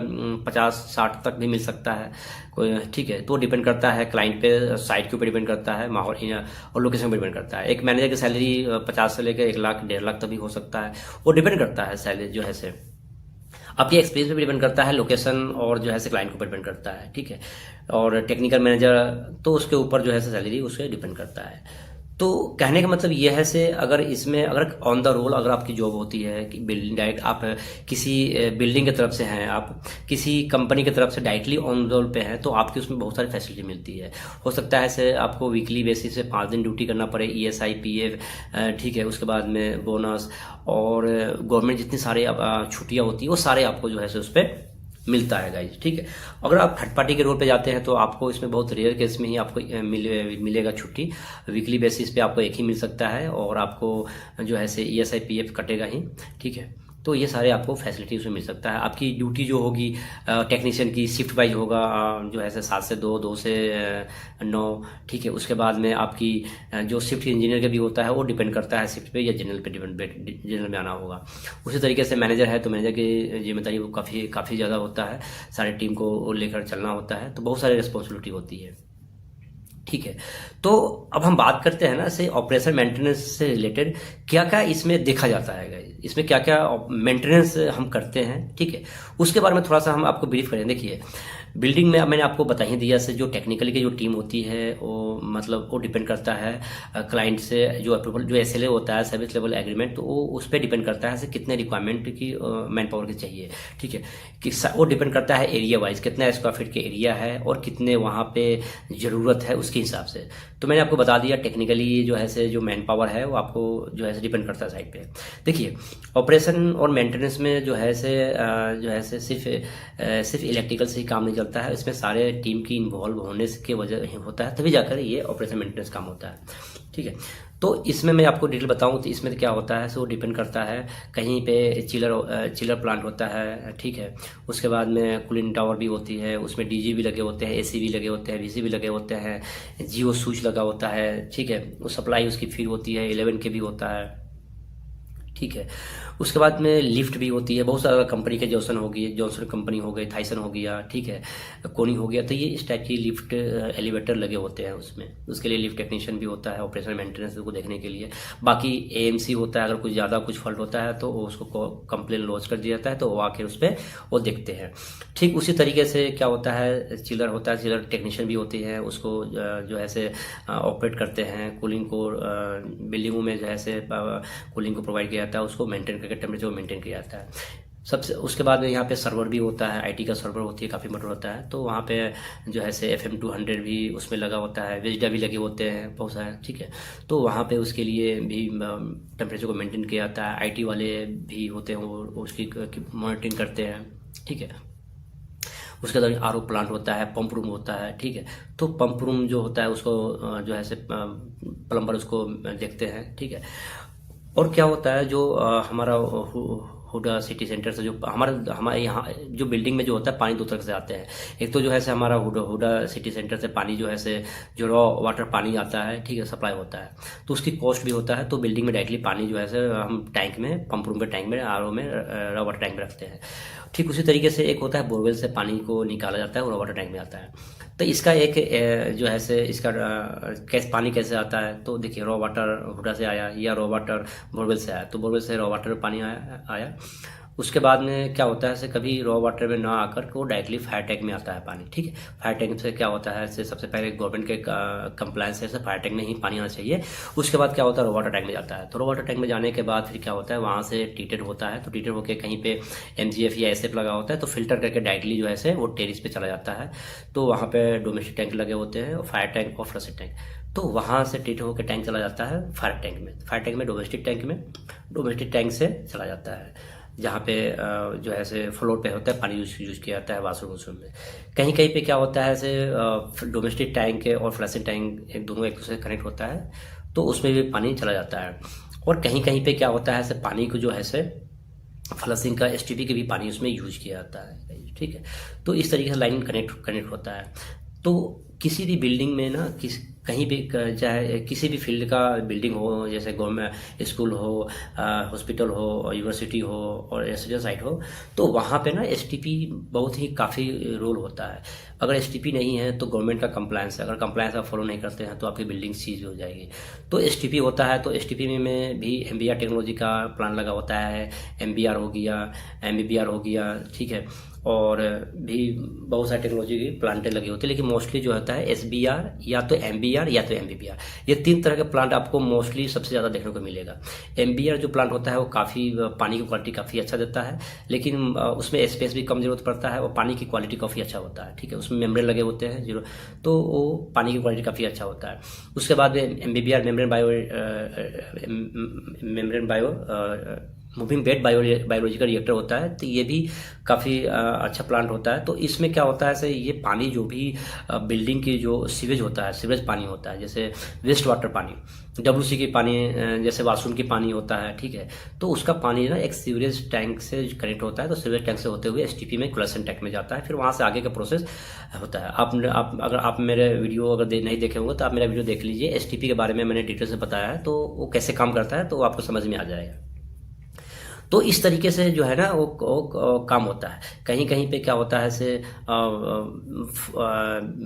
50-60 तक भी मिल सकता है कोई, ठीक है। तो डिपेंड करता है क्लाइंट पे, साइट के ऊपर डिपेंड करता है, माहौल और लोकेशन पर डिपेंड करता है। एक मैनेजर की सैलरी 50 से लेकर 1 लाख 1.5 लाख तक भी हो सकता है। वो डिपेंड करता है सैलरी जो है से आपके एक्सपीरियंस पे डिपेंड करता है, लोकेशन और जो है से क्लाइंट के ऊपर डिपेंड करता है, ठीक है। और टेक्निकल मैनेजर तो उसके ऊपर जो है से सैलरी उससे डिपेंड करता है। तो कहने का मतलब ये है से अगर ऑन द रोल अगर आपकी जॉब होती है कि बिल्डिंग डायरेक्ट आप किसी बिल्डिंग की तरफ से हैं, आप किसी कंपनी की तरफ से डायरेक्टली ऑन रोल पे हैं, तो आपकी उसमें बहुत सारी फैसिलिटी मिलती है। हो सकता है से आपको वीकली बेसिस पे 5 दिन ड्यूटी करना पड़े, ESI PF, ठीक है। उसके बाद में बोनस और गवर्नमेंट जितनी सारी छुट्टियाँ होती है वो सारे आपको जो है से उस पर मिलता है गाइज, ठीक है। अगर आप थर्ड पार्टी के रोल पे जाते हैं तो आपको इसमें बहुत रेयर केस में ही आपको मिलेगा छुट्टी, वीकली बेसिस पे आपको एक ही मिल सकता है और आपको जो है से ESI PF कटेगा ही, ठीक है। तो ये सारे आपको फैसिलिटी उसमें मिल सकता है। आपकी ड्यूटी जो होगी टेक्नीशियन की शिफ्ट वाइज होगा, जो है 7 से 2, 2 से 9, ठीक है। उसके बाद में आपकी जो शिफ्ट इंजीनियर का भी होता है वो डिपेंड करता है शिफ्ट पे या जनरल पे जनरल में आना होगा। उसी तरीके से मैनेजर है तो मैनेजर की जिम्मेदारी वो काफ़ी ज़्यादा होता है, सारे टीम को लेकर चलना होता है, तो बहुत सारी रिस्पॉन्सिबिलिटी होती है, ठीक है। तो अब हम बात करते हैं ना से ऑपरेशन मेंटेनेंस से रिलेटेड क्या क्या इसमें देखा जाता है, इसमें क्या क्या मेंटेनेंस हम करते हैं, ठीक है। उसके बारे में थोड़ा सा हम आपको ब्रीफ करें। देखिए बिल्डिंग में मैंने आपको बता ही दिया से जो टेक्निकली की जो टीम होती है वो मतलब वो डिपेंड करता है क्लाइंट से जो अप्रूवल जो SLA होता है, सर्विस लेवल एग्रीमेंट, तो वो उस पर डिपेंड करता है से कितने रिक्वायरमेंट की मैन पावर की चाहिए, ठीक है। कि वो डिपेंड करता है एरिया वाइज, कितना स्क्वायर फीट के एरिया है और कितने वहाँ पे ज़रूरत है उसके हिसाब से। तो मैंने आपको बता दिया टेक्निकली जो है से जो मैन पावर है वो आपको जो है डिपेंड करता है साइड पे। देखिए ऑपरेशन और मेंटेनेंस में जो है से सिर्फ इलेक्ट्रिकल से ही काम नहीं चलता है, इसमें सारे टीम की इन्वॉल्व होने के वजह होता है, तभी जाकर ये ऑपरेशन मेंटेनेंस काम होता है, ठीक है। तो इसमें मैं आपको डिटेल बताऊं तो इसमें क्या होता है, सो डिपेंड करता है, कहीं पे चिलर प्लांट होता है, ठीक है। उसके बाद में कूलिंग टावर भी होती है, उसमें DG भी लगे होते हैं, AC भी लगे होते हैं, VC भी लगे होते हैं, जियो स्विच लगा होता है, ठीक है। वो सप्लाई उसकी फीड होती है, 11 के भी होता है, ठीक है। उसके बाद में लिफ्ट भी होती है, बहुत सारा कंपनी के जॉनसन कंपनी हो गई, थाइसन हो गया, ठीक है, कोनी हो गया, तो ये इस टाइप की लिफ्ट एलिवेटर लगे होते हैं उसमें। उसके लिए लिफ्ट टेक्नीशियन भी होता है ऑपरेशन मेंटेनेंस को देखने के लिए। बाकी AMC होता है, अगर कुछ ज़्यादा कुछ फॉल्ट होता है तो उसको कंप्लेन लॉन्च कर दिया जाता है, तो वो आके उस पर वो देखते हैं। ठीक उसी तरीके से क्या होता है, चिलर होता है, चिलर टेक्नीशियन भी होती है, उसको जो है से ऑपरेट करते हैं। कूलिंग को बिल्डिंगों में जो है से कूलिंग को प्रोवाइड किया जाता है, उसको मेंटेन करके टेम्परेचर मेंटेन किया जाता है सबसे। उसके बाद में यहाँ पे सर्वर भी होता है, IT का सर्वर होती है, काफ़ी मोटर होता है, तो वहाँ पे जो है से FM 200 भी उसमें लगा होता है, वेजडा भी लगे होते हैं बहुत सारे, ठीक है। तो वहाँ पे उसके लिए भी टेम्परेचर को मेंटेन किया जाता है। IT वाले भी होते हैं, वो उसकी मॉनिटरिंग करते हैं, ठीक है। उसके बाद RO प्लांट होता है, पंप रूम होता है, ठीक है। तो पंप रूम जो होता है उसको जो है से प्लम्बर उसको देखते हैं, ठीक है। और क्या होता है जो हमारा हुडा सिटी सेंटर से जो हमारे यहाँ जो बिल्डिंग में जो होता है पानी 2 तरह से आते हैं। एक तो जो है से हमारा हुडा सिटी सेंटर से पानी जो है से जो रॉ वाटर पानी आता है, ठीक है, सप्लाई होता है, तो उसकी कॉस्ट भी होता है। तो बिल्डिंग में डायरेक्टली पानी जो है से हम टैंक में, पंप रूम के टैंक में, RO में, रॉ वाटर टैंक में रखते हैं। ठीक उसी तरीके से एक होता है बोरवेल से पानी को निकाला जाता है और रॉ वाटर टैंक में आता है। तो इसका एक जो है से इसका पानी कैसे आता है, तो देखिए रॉ वाटर हुडा से आया या रॉ वाटर बोरवेल से आया, तो बोरवेल से रॉ वाटर पानी आया। उसके बाद में क्या होता है से कभी रॉ वाटर में ना आकर वो डायरेक्टली फायर टैंक में आता है पानी, ठीक है। फायर टैंक से क्या होता है से सबसे पहले गवर्नमेंट के कंप्लायंस है, फायर टैंक में ही पानी आना चाहिए। उसके बाद क्या होता है रॉ वाटर टैंक में जाता है, तो रॉ वाटर टैंक में जाने के बाद फिर क्या होता है वहाँ से ट्रीटेड होता है, तो ट्रीटेड होकर कहीं पे MGF या SF लगा होता है, तो फिल्टर करके डायरेक्टली जो है से वो टेरिस पे चला जाता है। तो वहाँ पे डोमेस्टिक टैंक लगे होते हैं, फायर टैंक और फ्लश टैंक, तो वहाँ से ट्रीट होकर टैंक चला जाता है फायर टैंक में। फायर टैंक में डोमेस्टिक टैंक से चला जाता है, जहाँ पे जो है से फ्लोर पे होता है पानी यूज किया जाता है वाशरूम में। कहीं कहीं पे क्या होता है से डोमेस्टिक टैंक और फ्लशिंग टैंक दोनों एक दूसरे से कनेक्ट होता है, तो उसमें भी पानी चला जाता है। और कहीं कहीं पे क्या होता है से पानी को जो है से फ्लशिंग का STP के भी पानी उसमें यूज किया जाता है, ठीक है। तो इस तरीके से लाइन कनेक्ट होता है। तो किसी भी बिल्डिंग में ना कहीं भी चाहे किसी भी फील्ड का बिल्डिंग हो, जैसे गवर्नमेंट स्कूल हो, हॉस्पिटल हो, यूनिवर्सिटी हो और रेसिडेंशियल साइट हो, तो वहाँ पे ना STP बहुत ही काफ़ी रोल होता है। अगर STP नहीं है तो गवर्नमेंट का कंप्लायंस, अगर कंप्लायंस आप फॉलो नहीं करते हैं तो आपकी बिल्डिंग सीज हो जाएगी। तो STP होता है, तो STP में भी MBR टेक्नोलॉजी का प्लान लगा होता है, MBR हो गया, MBBR हो गया, ठीक है। और भी बहुत सारी टेक्नोलॉजी की प्लांटें लगी होती है, लेकिन मोस्टली जो होता है SBR या तो MBR या तो MBBR, ये 3 तरह के प्लांट आपको मोस्टली सबसे ज़्यादा देखने को मिलेगा। MBR जो प्लांट होता है वो काफ़ी पानी की क्वालिटी काफ़ी अच्छा देता है, लेकिन उसमें स्पेस भी कम जरूरत पड़ता है और पानी की क्वालिटी काफ़ी अच्छा होता है, ठीक है। उसमें मेम्ब्रेन लगे होते हैं 0, तो वो पानी की क्वालिटी काफ़ी अच्छा होता है। उसके बाद में MBBR membrane moving bed biological reactor होता है, तो ये भी काफ़ी अच्छा प्लांट होता है। तो इसमें क्या होता है, ये पानी जो भी बिल्डिंग की जो सीवेज होता है, सीवेज पानी होता है, जैसे वेस्ट वाटर पानी, WC की पानी, जैसे वाशरूम की पानी होता है, ठीक है, तो उसका पानी ना एक सीवरेज टैंक से कनेक्ट होता है, तो सीवरेज टैंक से होते हुए STP में कोलेक्शन टैंक में जाता है, फिर वहाँ से आगे का प्रोसेस होता है। आप अगर आप मेरे वीडियो अगर नहीं देखे होंगे तो आप मेरा वीडियो देख लीजिए, STP के बारे में मैंने डिटेल से बताया है, तो वो कैसे काम करता है तो आपको समझ में आ जाएगा। तो इस तरीके से जो है ना वो काम होता है। कहीं कहीं पे क्या होता है से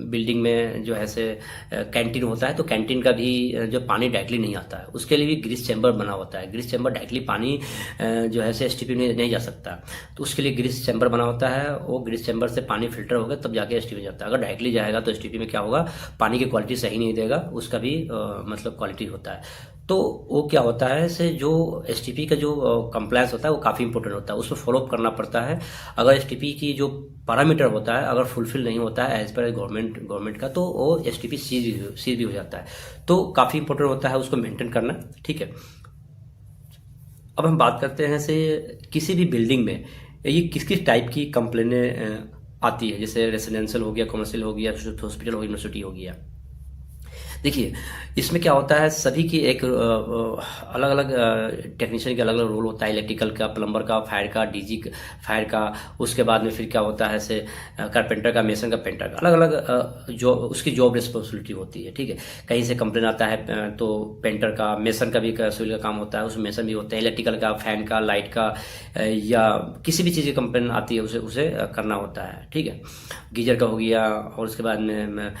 बिल्डिंग में जो है से कैंटीन होता है, तो कैंटीन का भी जो पानी डायरेक्टली नहीं आता है, उसके लिए भी ग्रीस चैम्बर बना होता है। ग्रीस चैम्बर डायरेक्टली पानी जो है से STP में नहीं जा सकता, तो उसके लिए ग्रीस चैम्बर बना होता है। वो ग्रीस चैम्बर से पानी फिल्टर होगा तब जाके STP में जाता है। अगर डायरेक्टली जाएगा तो STP में क्या होगा, पानी की क्वालिटी सही नहीं देगा, उसका भी मतलब क्वालिटी होता है। तो वो क्या होता है से जो STP का जो कंप्लायंस होता है वो काफ़ी इंपॉर्टेंट होता है, उसमें फॉलोअप करना पड़ता है। अगर STP की जो पैरामीटर होता है अगर फुलफिल नहीं होता है एज पर गवर्नमेंट का, तो वो STP सीज भी हो जाता है। तो काफ़ी इंपॉर्टेंट होता है उसको मेंटेन करना, ठीक है। अब हम बात करते हैं से किसी भी बिल्डिंग में ये किस किस टाइप की कंप्लेनें आती है, जैसे रेसिडेंशियल हो गया, कमर्शियल हो गया, हॉस्पिटल हो, यूनिवर्सिटी हो गया। देखिए इसमें क्या होता है, सभी की एक अलग अलग टेक्नीशियन का अलग अलग रोल होता है, इलेक्ट्रिकल का, प्लम्बर का, फायर का, DG फायर का, उसके बाद में फिर क्या होता है से कारपेंटर का, मेसन का, पेंटर का, अलग अलग जो उसकी जॉब रिस्पॉन्सिबिलिटी होती है, ठीक है। कहीं से कंप्लेन आता है तो पेंटर का, मेसन का भी सिविल का काम होता है, उसमें मेसन भी होते हैं, इलेक्ट्रिकल का, फैन का, लाइट का, या किसी भी चीज़ की कंप्लेन आती है उसे करना होता है, ठीक है। गीजर का हो गया, और उसके बाद में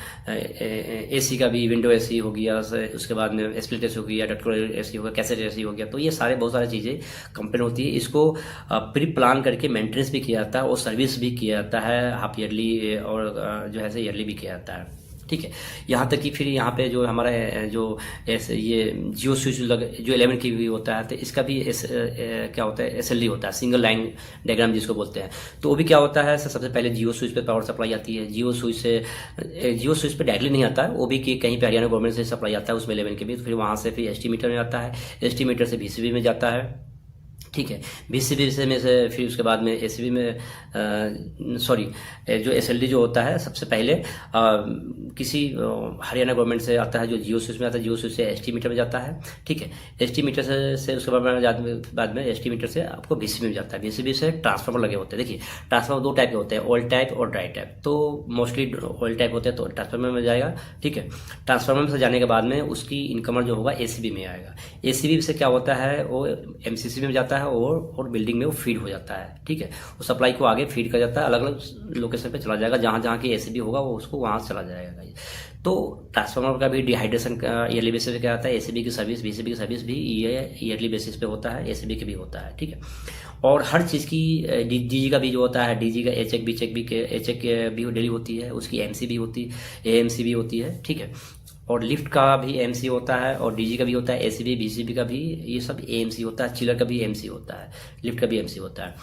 AC का भी, विंडो AC हो गया, उसके बाद में स्प्लिट AC हो गया, डक्टोरियल AC हो गया, कैसेट AC हो गया। तो ये सारे बहुत सारी चीज़ें कंप्लेन होती है। इसको प्री प्लान करके मेंटेनेंस भी किया जाता है और सर्विस भी किया जाता है, हाफ ईयरली और जो है ईयरली भी किया जाता है, ठीक है। यहाँ तक कि फिर यहाँ पे जो हमारा जो ऐसे ये जियो स्विच जो 11 की भी होता है, तो इसका भी क्या होता है, SLD होता है, सिंगल लाइन डायग्राम जिसको बोलते हैं। तो वो भी क्या होता है, सबसे पहले जियो स्विच पे पावर सप्लाई आती है। जियो स्विच पे डायरेक्टली नहीं आता है, वो भी कि कहीं पे हरियाणा गवर्नमेंट से सप्लाई आता है उसमें 11 के भी, फिर वहाँ से फिर ST मीटर में आता है, ST मीटर से VCB में जाता है, ठीक है। VCB में से फिर उसके बाद में ACB में जो SLD जो होता है सबसे पहले किसी हरियाणा गवर्नमेंट से आता है, जो जियो स्विच में आता है, जियो स्विच से ST मीटर में जाता है, ठीक है। ST मीटर से उसके बाद में ST मीटर से आपको VCB में जाता है। VCB से ट्रांसफार्मर लगे होते हैं। देखिए ट्रांसफार्मर दो टाइप के होते हैं, ऑयल टाइप और ड्राई टाइप। तो मोस्टली ऑयल टाइप होते हैं तो ट्रांसफार्मर में जाएगा, ठीक है। ट्रांसफार्मर से जाने के बाद में उसकी इनकमर जो होगा ACB में आएगा। ACB से क्या होता है, वो MCC में जाता है और बिल्डिंग में वो फीड हो जाता है, ठीक है। वो सप्लाई को आगे फीड कर जाता है, अलग अलग लोकेशन पे चला जाएगा, जहाँ जहाँ की ACB होगा वो उसको वहाँ से चला जाएगा। तो ट्रांसफार्मर का भी डिहाइड्रेशन का ईयरली बेसिस पे क्या आता है, ACB की सर्विस, VCB की सर्विस भी ईयरली बेसिस पे होता है, ACB की भी होता है, ठीक है। और हर चीज़ की DG का भी जो होता है, DG का HEC भी डेली होती है, उसकी MC भी होती है, AMC भी होती है, ठीक है। और लिफ्ट का भी MC होता है, और DG का भी होता है, ACB VCB का भी, ये सब AMC होता है, चिलर का भी MC होता है, लिफ्ट का भी MC होता है।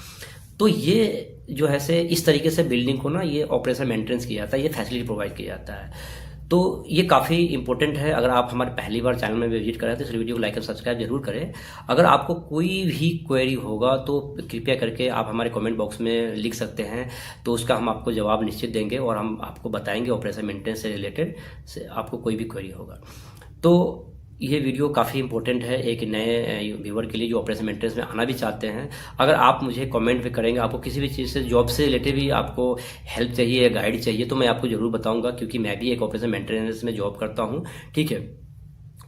तो ये जो है से इस तरीके से बिल्डिंग को ना ये ऑपरेशन मेंटेनेंस किया जाता है, ये फैसिलिटी प्रोवाइड किया जाता है। तो ये काफ़ी इंपॉर्टेंट है। अगर आप हमारे पहली बार चैनल में विजिट करें तो इस वीडियो को लाइक और सब्सक्राइब जरूर करें। अगर आपको कोई भी क्वेरी होगा तो कृपया करके आप हमारे कमेंट बॉक्स में लिख सकते हैं, तो उसका हम आपको जवाब निश्चित देंगे और हम आपको बताएंगे ऑपरेशन मेंटेनेंस से रिलेटेड से आपको कोई भी क्वेरी होगा। तो ये वीडियो काफ़ी इंपॉर्टेंट है एक नए व्यूवर के लिए जो ऑपरेशन मेंटेनेंस में आना भी चाहते हैं। अगर आप मुझे कमेंट पे करेंगे, आपको किसी भी चीज़ से जॉब से रिलेटेड भी आपको हेल्प चाहिए या गाइड चाहिए, तो मैं आपको ज़रूर बताऊंगा, क्योंकि मैं भी एक ऑपरेशन मेंटेनेंस में जॉब करता हूँ, ठीक है।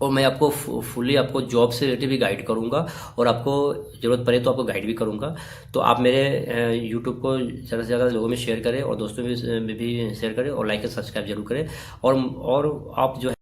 और मैं आपको फुली आपको जॉब से रिलेटेड भी गाइड करूंगा, और आपको ज़रूरत पड़े तो आपको गाइड भी करूंगा। तो आप मेरे यूट्यूब को ज़्यादा से ज़्यादा लोगों में शेयर करें और दोस्तों में भी शेयर करें, और लाइक और सब्सक्राइब जरूर करें। और आप जो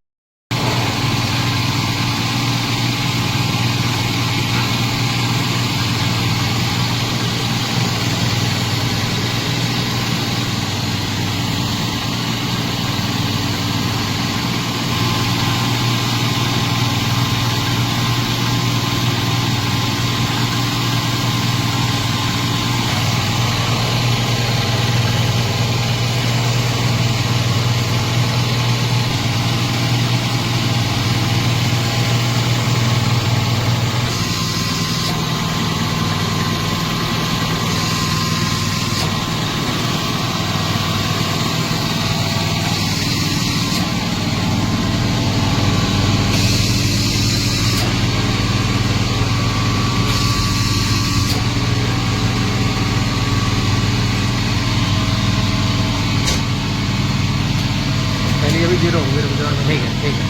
भी 0 होंगे। ठीक है, ठीक है।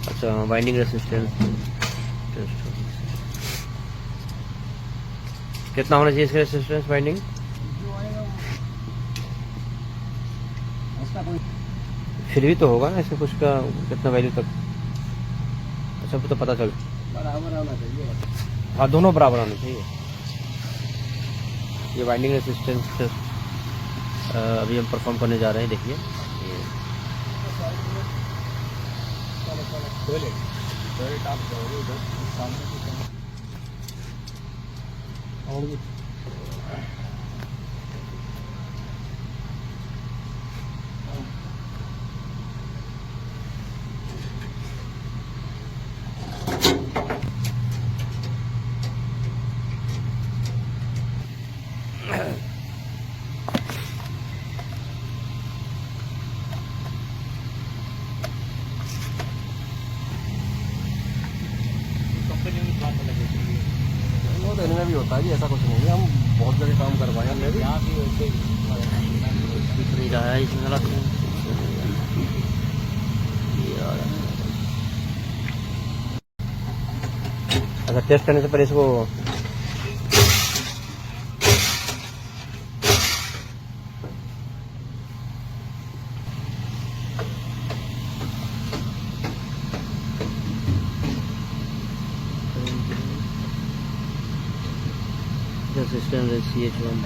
अच्छा, बाइंडिंग रेसिस्टेंस कितना होना चाहिए इसका रेसिस्टेंस बाइंडिंग? फिर भी तो होगा ना इसमें कुछ का, कितना वैल्यू तक? अच्छा, तो पता चल बराबर आना चाहिए। हाँ, दोनों बराबर आने चाहिए। ये बाइंडिंग रेसिस्टेंस अभी हम परफॉर्म करने जा रहे हैं। देखिए वो तो इनमें भी होता है जी, ऐसा कुछ नहीं है। हम बहुत जगह काम करवाए हैं हमने भी। दिख नहीं रहा है इसमें गलत अच्छा, टेस्ट करने से पहले इसको सिस्टम CH1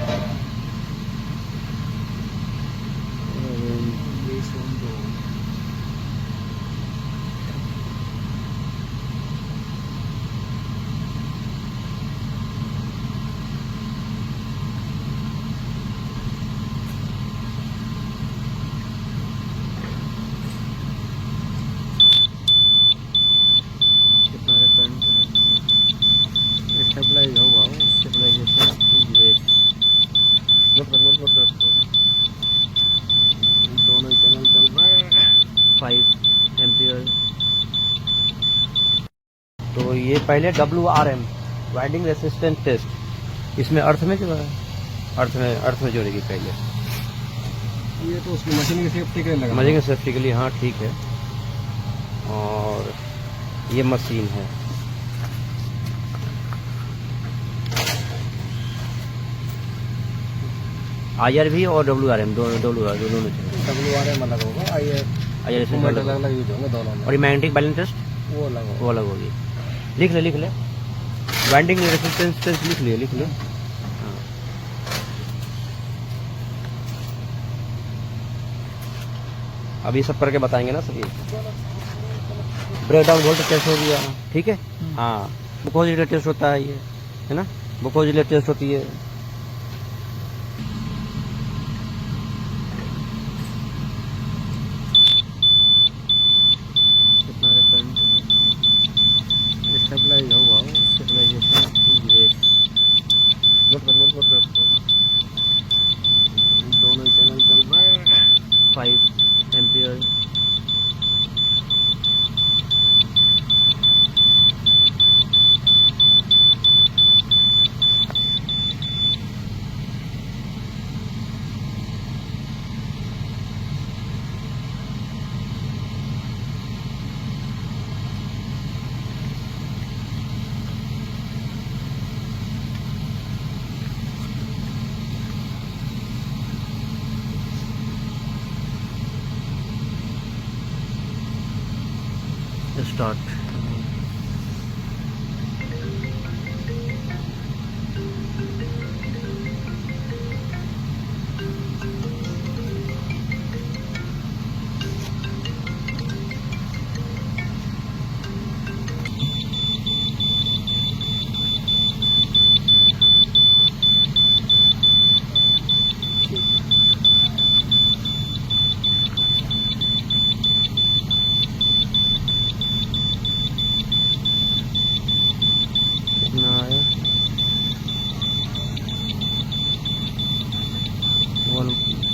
स्टेबलाइज होगा, स्टेबलाइजेशन दोनों ही चैनल चल रहे हैं। 5 एम्पियर। तो ये पहले WRM वाइंडिंग रेसिस्टेंस टेस्ट, इसमें अर्थ में जोड़ेगी पहले। ये तो उसकी मशीन की सेफ्टी के लिए लगा। मशीन की सेफ्टी के लिए, हाँ ठीक है। और ये मशीन है। IRV और WRM दोनों WRM अलग होगा, IRV अलग अलग यूज होंगे दोनों में। और ये मैग्नेटिक बैलेंस टेस्ट वो अलग होगा। वो अलग होगी। लिख ले वाइंडिंग रेसिस्टेंस टेस्ट लिख ले। हाँ। अभी सब करके बताएंगे ना सभी। ब्रेकडाउन वोल्टेज टेस्ट हो गया, ठीक है। हाँ, बुकोजिलेट टेस्ट होता है ये, है ना, बुकोजिलेट टेस्ट होती है। स्टेबलाइज होगा, स्टेबलाइजेशन दोनों ही चैनल चल रहे हैं। 5 एम्पियर। स्टार्ट।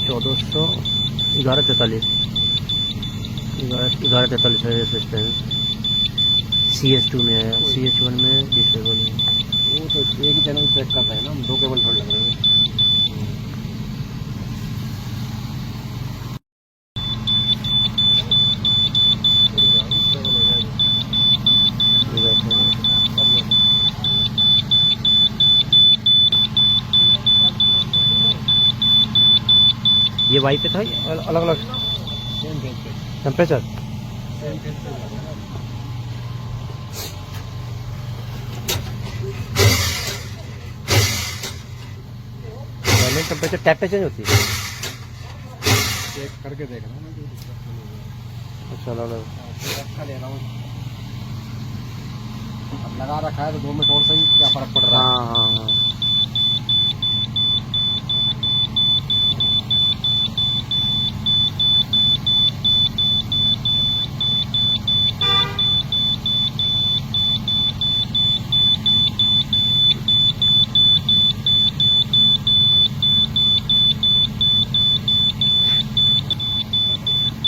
1143 1143 है रेजिस्टेंस। CS2 में आया, CH1 में डिसेबल है। वो तो एक ही चैनल चेक कर रहे हैं ना हम, 2 केबल थोड़ी लग रहे हैं। ये वाई पे था, अलग अलग सेम पेज पे, टेम्परेचर। सेम पेज पे लगा है। टेम्परेचर टैप पे चेंज होती है। चेक करके देख रहा हूँ मैं, कोई दिक्कत तो नहीं है। अच्छा, अलग अलग। रखा ले रहा हूँ, अब लगा रखा है तो 2 मिनट और सही, क्या फर्क पड़ रहा है। हाँ हाँ हाँ।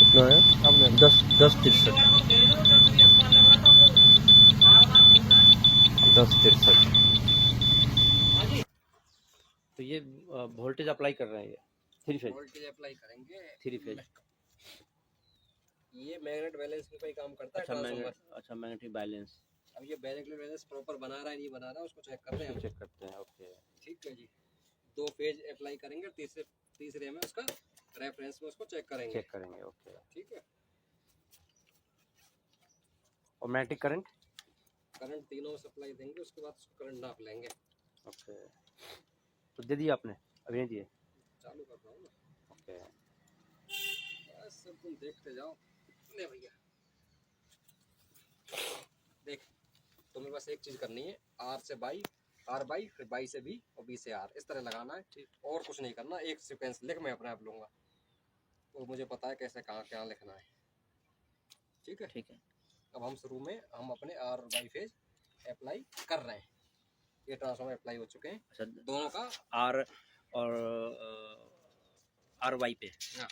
कितना है? अब ले 10:63 10:63। तो ये वोल्टेज अप्लाई कर रहे हैं, ये 3 फेज। वोल्टेज अप्लाई करेंगे। 3 फेज। ये मैग्नेट बैलेंस में कोई काम करता है ट्रांसफार्मर। अच्छा, मैग्नेटिक बैलेंस। अब ये मैग्नेट बैलेंस प्रॉपर बना रहा है नहीं बना रहा है, उसको चेक कर रहे हैं हम। चेक करते हैं। ओके, ठीक है जी, 2 फेज अप्लाई करेंगे, तीसरे में उसका रेफरेंस में उसको चेक करेंगे। चेक करेंगे। ओके। ठीक है, और मैग्नेटिक करंट। करंट तीनों सप्लाई देंगे, उसके बाद उसको करंट नाप लेंगे। ओके, तो दे दिया आपने? अभी नहीं दिए? चालू कर रहा हूँ ना। ओके, बस सब तुम देखते जाओ। ले भैया देख, तुम्हें बस एक चीज करनी है, R से बाई, R बाई, फिर बाई से B और B से R, इस तरह लगाना है। ठीक, और कुछ नहीं करना। एक सीक्वेंस लिख, मैं अपने आप लूंगा, तो मुझे पता है कैसे कहाँ क्या लिखना है। ठीक है, ठीक है। अब हम शुरू में हम अपने R और बाई फेज अप्लाई कर रहे हैं। ये ट्रांसफार्मर अप्लाई हो चुके हैं अच्छा, दोनों का। आर और RY पे हाँ,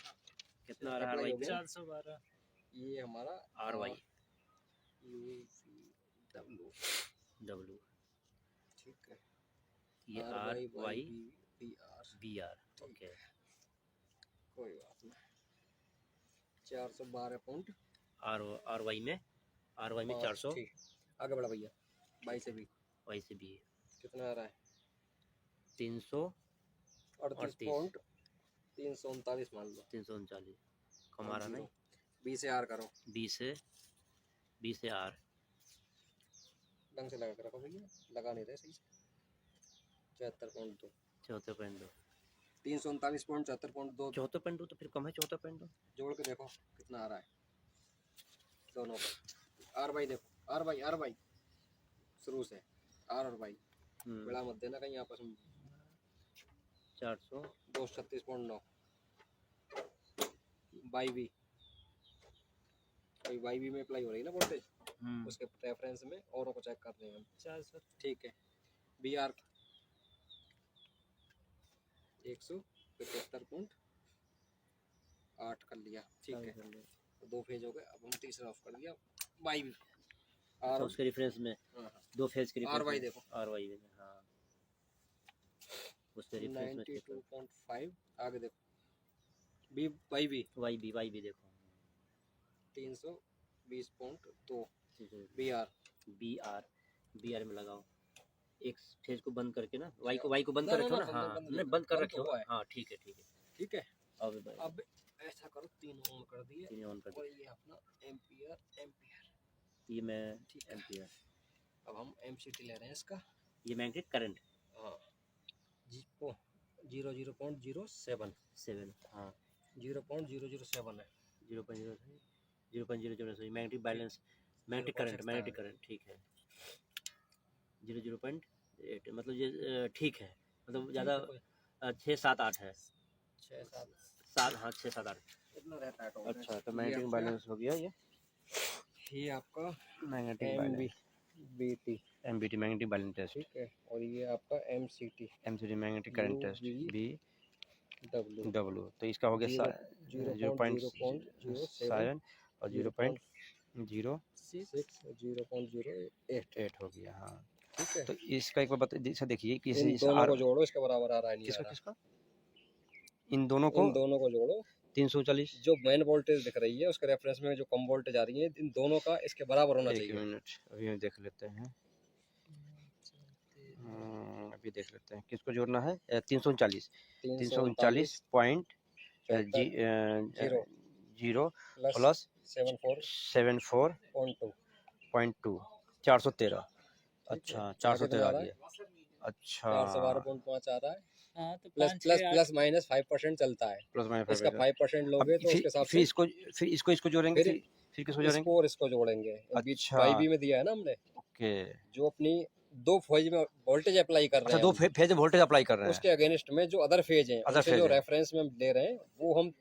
कितना आ रहा है? अप्लाई RY हो पे गया। 412। ये हमारा RY UVW। W, ठीक है, ये RY BR। BR। ओके, कोई बात नहीं। 412 पॉइंट RY में 400। ठीक, आगे बढ़ा भैया। बाई से भी Y से B कितना आ रहा है? 338 पॉइंट 339 मान लो। 339 कम आ रहा नहीं। बी से आर करो, B से R। ढंग से लगा कर रखो भैया, लगा नहीं रहे सही से। 74.2 74.2 339.74.2 74.2 तो फिर कम है। 74.2 जोड़ के देखो कितना आ रहा है दोनों का। आर बाई देखो, आर बाई शुरू से आर और बाई बड़ा मत देना कहीं आपस में। 400 236.9 बाई बी, बाई बी में अप्लाई हो रही है ना वोल्टेज, उसके रेफरेंस में औरों को चेक कर रहे हैं हम। 400। ठीक है, बी आर 175.8 कर लिया। ठीक है, तो 2 फेज हो गए। अब हम तीसरा ऑफ कर दिया, बाई बी आर। उसके रेफरेंस में हाँ, 2 फेज के आर वाई देखो, RY में। हाँ, उसके रेफरेंस में 92.5। आगे देखो, बी बाई बी YB देखो 320.2 बी आर BR में लगाओ। एक फेज को बंद करके ना, Y को बंद कर रखो ना। हाँ, नहीं बंद कर रखे हो। हाँ, ठीक है। ठीक है। अब अब ऐसा करो, 3 ऑन कर दिए, 3 ऑन कर और दिया। ये अपना एम्पियर ये मैं एम्पियर। अब हम MCT ले रहे हैं इसका। ये मैग्नेटिक करंट। हाँ, 0.007 हाँ 0.007 है। 0.007 मैग्नेटिक बैलेंस, मैग्नेटिक करंट। ठीक है, 0.08 मतलब ये ठीक है, मतलब ज़्यादा 6-7-8 है। 6-7 हाँ 6-7-8 इतना रहता है टोटल। अच्छा, तो मैग्नेटिक बैलेंस हो गया ये आपका magnetic balance MBT। MBT magnetic balance test. ठीक है, और ये आपका MCT MCT magnetic current test. UV B W W, तो इसका हो गया 0.07 और 0.08 0.08 हो गया। हाँ, ठीक है। तो इसका एक बार जैसा देखिए कि इन दोनों को जोड़ो, इसके बराबर आ रहा है नहीं आ किसका रहा। किसका इन दोनों इन दोनों को जोड़ो, 340। जो मेन वोल्टेज दिख रही है उसके रेफरेंस में जो कम वोल्टेज आ रही है, इन दोनों का इसके बराबर होना एक चाहिए। मिनट अभी हम देख लेते हैं। अभी देख लेते हैं किसको जोड़ना है। 339 पॉइंट 0 प्लस 74.2 413। अच्छा 413 आ गया। अच्छा 412.5 आ रहा है। हाँ तो प्लस 5 प्लस 6 प्लस माइनस 5% चलता है। प्लस माइनस इसका 5% लोगे तो उसके हिसाब फिर से इसको जोड़ेंगे। फिर फिर किसको जोड़ेंगे। इसको और इसको जोड़ेंगे। अच्छा। वाई बी में दिया है ना हमने, ओके, जो अपनी दो फेज में वोल्टेज अप्लाई कर रहे अच्छा हैं 2 हम, फेज वोल्टेज अप्लाई कर रहे हैं। उसके अगेंस्ट में जो अदर फेज हैं, Other उसके phase जो हैं। रेफरेंस में हम ले रहे हैं वो हम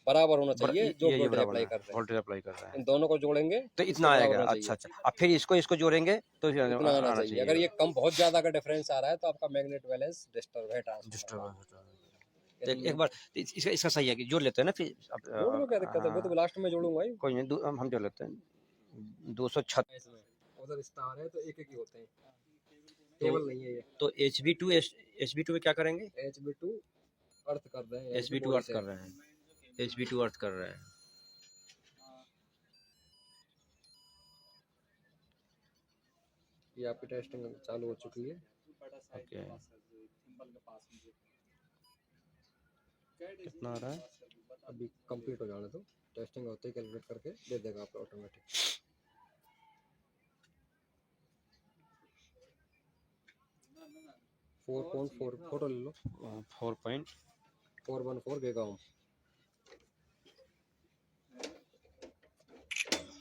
बराबर होना चाहिए जो ये वोल्टेज बराबर अप्लाई है, कर रहे हैं। वोल्टेज अप्लाई कर रहे हैं इन दोनों को जोड़ेंगे तो इसके इतना बराबर आएगा। होना अच्छा चाहिए। अच्छा, अब फिर इसको जोड़ेंगे तो इतना आना चाहिए। अगर ये कम बहुत ज्यादा का डिफरेंस आ रहा है तो आपका मैग्नेट बैलेंस डिस्टर्ब है, ट्रांसफार्मर। एक बार इसका सही है कि जोड़ लेते हैं ना फिर। जोड़ लो, क्या दिक्कत है, वो तो लास्ट में जोड़ूंगा ही। कोई नहीं, हम जोड़ लेते हैं 236। इसमें उधर स्टार है तो एक एक ही होते हैं, टेबल नहीं है ये। तो HB2 में क्या करेंगे। HB2 अर्थ कर रहे हैं, HB2 अर्थ कर रहे हैं। HB2 अर्थ कर रहे हैं। ये आपकी टेस्टिंग चालू हो चुकी है। ओके, कितना आ रहा है। अभी कंप्लीट हो जाने दो, टेस्टिंग होते ही कैलकुलेट करके दे देगा आपको ऑटोमेटिक। 4.4 फोटो ले लो। 4.414 गीगा ओम।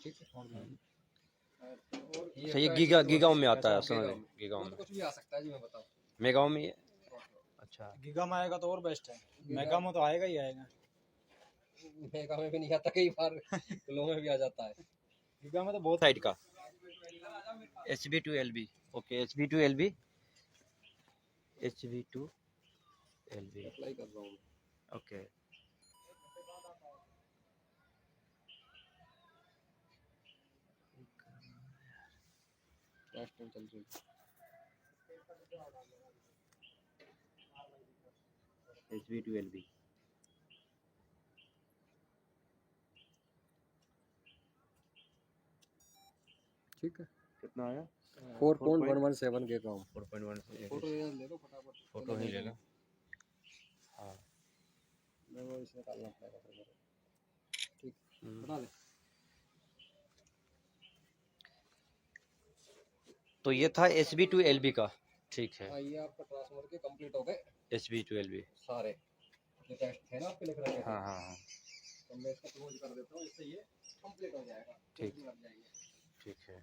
ठीक है, सही है। गीगा ओम में आता है, समझ गीगा ओम। कुछ भी आ सकता है जी, मैं बताऊं। मेगा ओम में। अच्छा, गीगा में आएगा तो और बेस्ट है, मेगा में तो आएगा ही आएगा। मेगा में भी नहीं आता, कई बार किलो में भी आ जाता है। गीगा में तो बहुत साइड का HB2LB। ओके, HB2LB अप्लाई कर रहा हूँ। ओके। टेस्टिंग चल रही है। HB2LB ठीक है, कितना आया। 4.117 गीगा ओम। 4.1 फोटो ले लो फटाफट। फोटो ही ले लो। हाँ, मेमोरी से निकालना पड़ेगा फिर मेरे। ठीक, बना ले। तो ये था HB2LB का। ठीक है, ये आपका ट्रांसफार्मर के कंप्लीट हो गए HB2LB सारे। ये टेस्ट थे ना आपके लिख रखे थे। हाँ हाँ हाँ, तो मैं इसको क्लोज कर देता हूँ, इससे ये कंप्लीट हो जाएगा। ठीक। लग जाएगी। ठीक है।